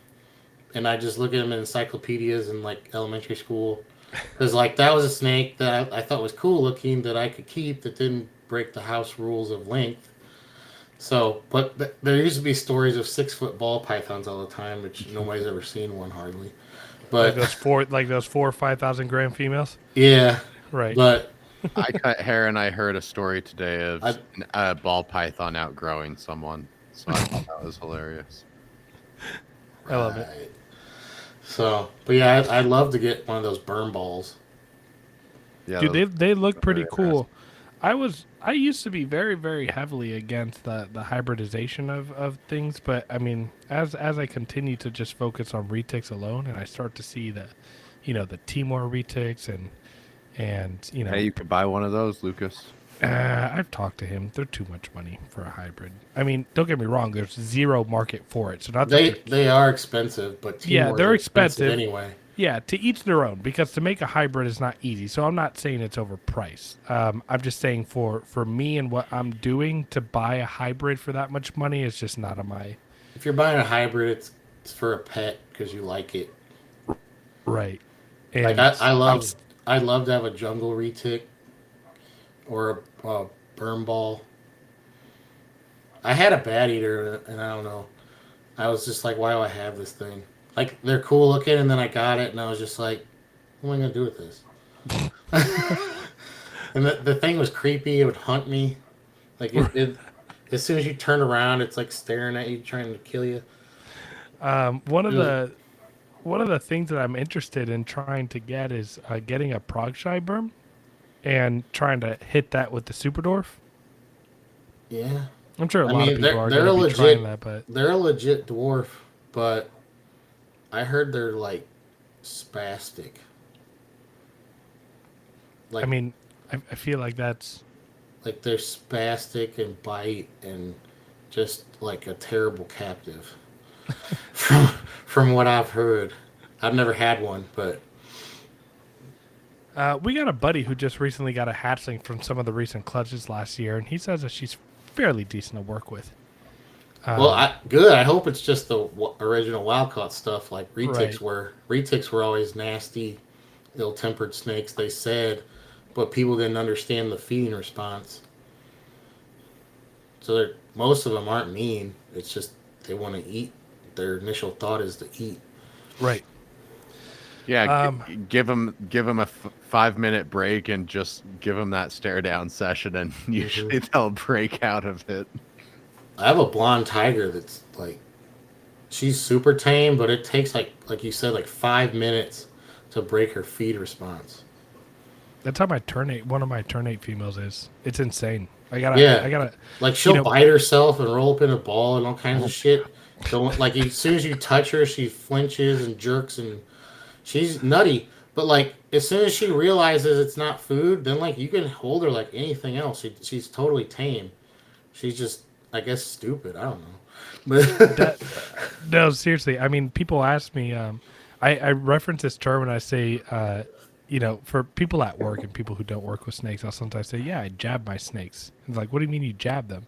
and I just look at them in encyclopedias in like elementary school. Because like that was a snake that I thought was cool looking that I could keep that didn't break the house rules of length. So, but there used to be stories of 6 foot ball pythons all the time, which nobody's ever seen one hardly. But Like those 4 or 5,000 gram females. yeah, Right. but I cut hair and I heard a story today of I- a ball python outgrowing someone. So I thought that was hilarious. I love it. right. So, but yeah, I'd love to get one of those burn balls. Yeah, Dude, they look pretty very cool. I used to be very, very heavily against the hybridization of things, but I mean, as I continue to just focus on retics alone, and I start to see the Timor retics and Hey, you could buy one of those, Lucas. I've talked to him. They're too much money for a hybrid. I mean, don't get me wrong. There's zero market for it. So not that They are expensive, but Yeah, Timors they're are expensive. anyway. Yeah, to each their own, because to make a hybrid is not easy. So I'm not saying it's overpriced. I'm just saying for me and what I'm doing, to buy a hybrid for that much money is just not on my If you're buying a hybrid, it's for a pet because you like it. right. Like And I'd love to have a jungle retic or a burn ball. I had a bat eater, and I don't know. I was just like, why do I have this thing? Like they're cool looking, and then I got it, and I was just like, what am I gonna do with this? And the thing was creepy. It would hunt me. Like as soon as you turn around, it's like staring at you, trying to kill you. one of the things that I'm interested in trying to get is getting a prog shy berm and trying to hit that with the super dwarf. Yeah. I'm sure a lot of people are they're going to be legit. trying that, but They're a legit dwarf, but I heard they're like spastic. Like I mean, I feel like that's like they're spastic and bite and just like a terrible captive. from what I've heard, I've never had one, but we got a buddy who just recently got a hatchling from some of the recent clutches last year, and he says that she's fairly decent to work with. good. I hope it's just the original wild caught stuff like retics Right. were. Retics were always nasty, ill-tempered snakes. They said, but people didn't understand the feeding response. So most of them aren't mean. It's just they want to eat. Their initial thought is to eat. Right. Yeah, give them a 5-minute break and just give them that stare down session, and usually they'll break out of it. I have a blonde tiger that's like, she's super tame, but it takes like you said, like 5 minutes to break her feed response. That's how one of my ternate females is. It's insane. I gotta Like she'll bite herself and roll up in a ball and all kinds of shit. So like as soon as you touch her, she flinches and jerks and she's nutty. But like as soon as she realizes it's not food, then like you can hold her like anything else. She's totally tame. She's just, I guess, stupid. I don't know. But no, seriously. I mean, people ask me. I reference this term when I say, for people at work and people who don't work with snakes, I'll sometimes say, "Yeah, I jab my snakes." And like, what do you mean you jab them?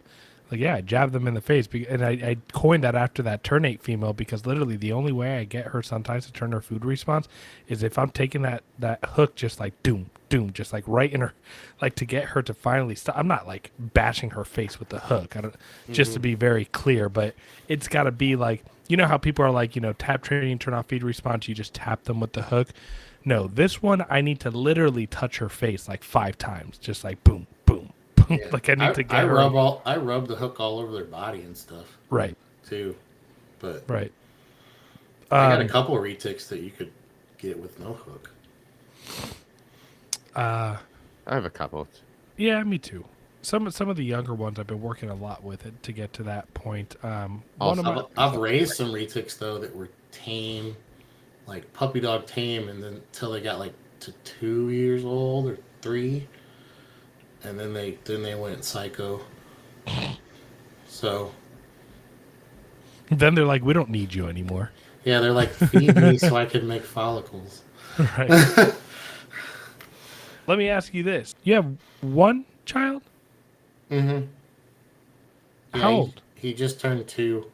Like, yeah, I jab them in the face. And I coined that after that ternate female because literally the only way I get her sometimes to turn her food response is if I'm taking that hook just like doom, doom, just like right in her, like to get her to finally stop. I'm not like bashing her face with the hook. I don't, just to be very clear, but it's got to be like, you know how people are like, tap training, turn off feed response. You just tap them with the hook. No, this one I need to literally touch her face like 5 times, just like boom, boom, boom. Yeah. Like I need to get I her. I rub the hook all over their body and stuff. Right. Too, but Right. I got a couple of retics that you could get with no hook. I have a couple. Yeah, me too. Some of the younger ones I've been working a lot with it to get to that point. I've raised some retics though that were tame, like puppy dog tame, and then until they got like to 2 years old or 3, and then they went psycho. So then they're like, we don't need you anymore. yeah, they're like, feed me so I can make follicles. Right. Let me ask you this: you have one child? Mm-hmm. Yeah, How old? He just turned 2.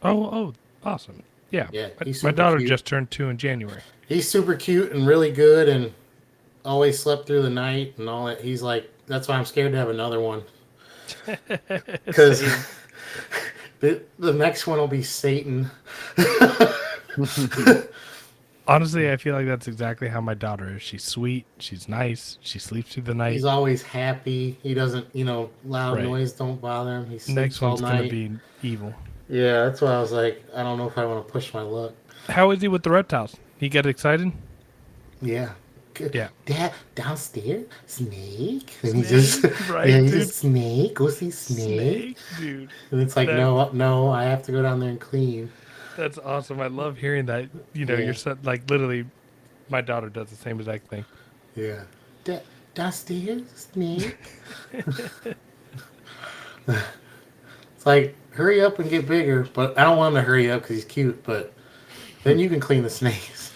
Oh, awesome. Yeah. Yeah, he's My super daughter cute. just turned 2 in January. He's super cute and really good, and always slept through the night and all that. He's like, that's why I'm scared to have another one, because the next one will be Satan. Honestly, I feel like that's exactly how my daughter is. She's sweet. She's nice. She sleeps through the night. He's always happy. He doesn't, loud Right. noise don't bother him. He sleeps Next all one's night. gonna be evil. Yeah, that's why I was like, I don't know if I want to push my luck. How is he with the reptiles? He get excited? Yeah. Yeah. Dad, downstairs, snake. And he just, right, yeah, he's dude. just snake. Go see snake. Dude. And it's like, That- no, I have to go down there and clean. That's awesome. I love hearing that. Yeah. Your son, like literally, my daughter does the same exact thing. Yeah. Downstairs, snake. It's like, hurry up and get bigger, but I don't want him to hurry up because he's cute, but then you can clean the snakes.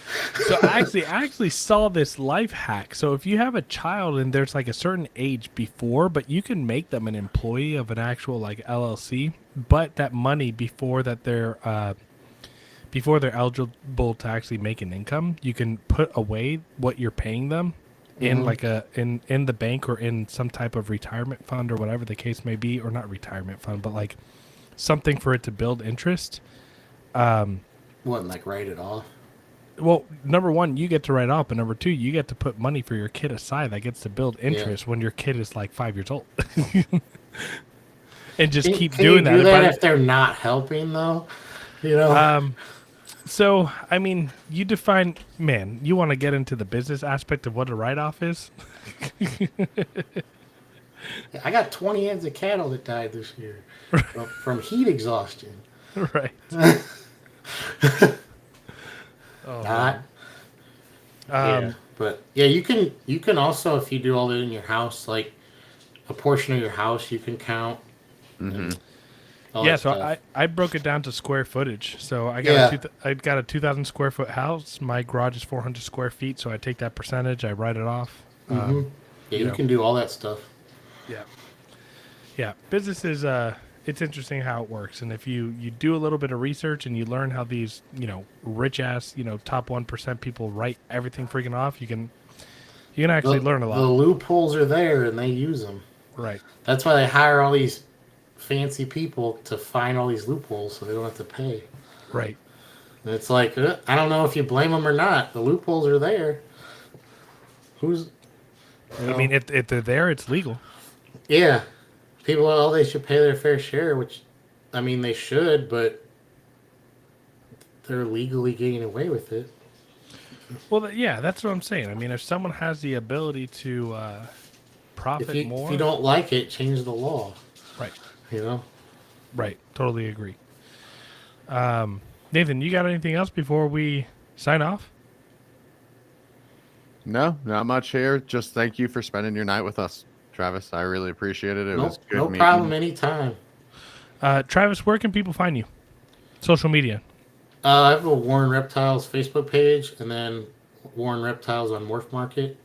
So I actually saw this life hack. So if you have a child and there's like a certain age before, but you can make them an employee of an actual like LLC, but that money before they're eligible to actually make an income, you can put away what you're paying them in like in the bank or in some type of retirement fund or whatever the case may be, or not retirement fund, but like something for it to build interest. Wouldn't like write it off. Well, number one, you get to write off, but number two, you get to put money for your kid aside that gets to build interest when your kid is like 5 years old. And just keep Can doing you do that that. if they're not helping though? So, I mean, you define, man, you want to get into the business aspect of what a write-off is? I got 20 heads of cattle that died this year from heat exhaustion. Right. Not. Yeah, but yeah, you can also, if you do all that in your house, like a portion of your house, you can count. Yeah, so I broke it down to square footage. So I got I got a 2,000 square foot house. My garage is 400 square feet, so I take that percentage, I write it off. Yeah, you can do all that stuff. Yeah. Business is it's interesting how it works, and if you do a little bit of research and you learn how these rich ass top 1% people write everything freaking off, you can actually learn a lot. The loopholes are there, and they use them. Right. That's why they hire all these fancy people to find all these loopholes, so they don't have to pay. Right. And it's like, I don't know if you blame them or not. The loopholes are there. I mean, if they're there, it's legal. Yeah. People, they should pay their fair share, which, I mean, they should, but they're legally getting away with it. Well, yeah, that's what I'm saying. I mean, if someone has the ability to profit more... If you don't like it, change the law. Right. Right. Totally agree. Nathan, you got anything else before we sign off? No, not much here. Just thank you for spending your night with us, Travis. I really appreciate it. It was good no meeting problem you. anytime. Travis, where can people find you? Social media. I have a Warren Reptiles Facebook page, and then Warren Reptiles on Morph Market.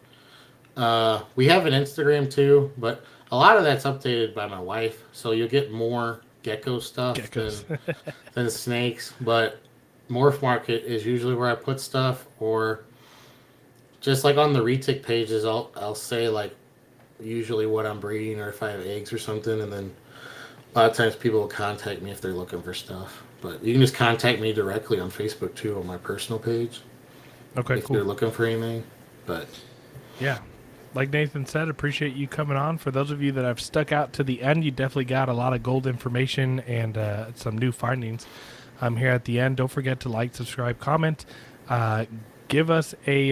We have an Instagram too, but a lot of that's updated by my wife, so you'll get more gecko stuff than snakes. But Morph Market is usually where I put stuff, or just like on the retic pages, I'll say like usually what I'm breeding or if I have eggs or something, and then a lot of times people will contact me if they're looking for stuff. But you can just contact me directly on Facebook too, on my personal page, Okay, if cool. they're looking for anything. But Yeah. Like Nathan said, appreciate you coming on. For those of you that have stuck out to the end, you definitely got a lot of gold information and some new findings here at the end. Don't forget to like, subscribe, comment. Give us a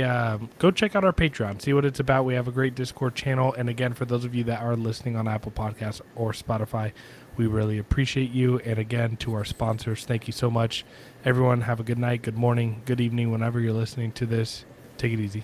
go check out our Patreon, see what it's about. We have a great Discord channel. And again, for those of you that are listening on Apple Podcasts or Spotify, we really appreciate you. And again, to our sponsors, thank you so much. Everyone, have a good night, good morning, good evening, whenever you're listening to this. Take it easy.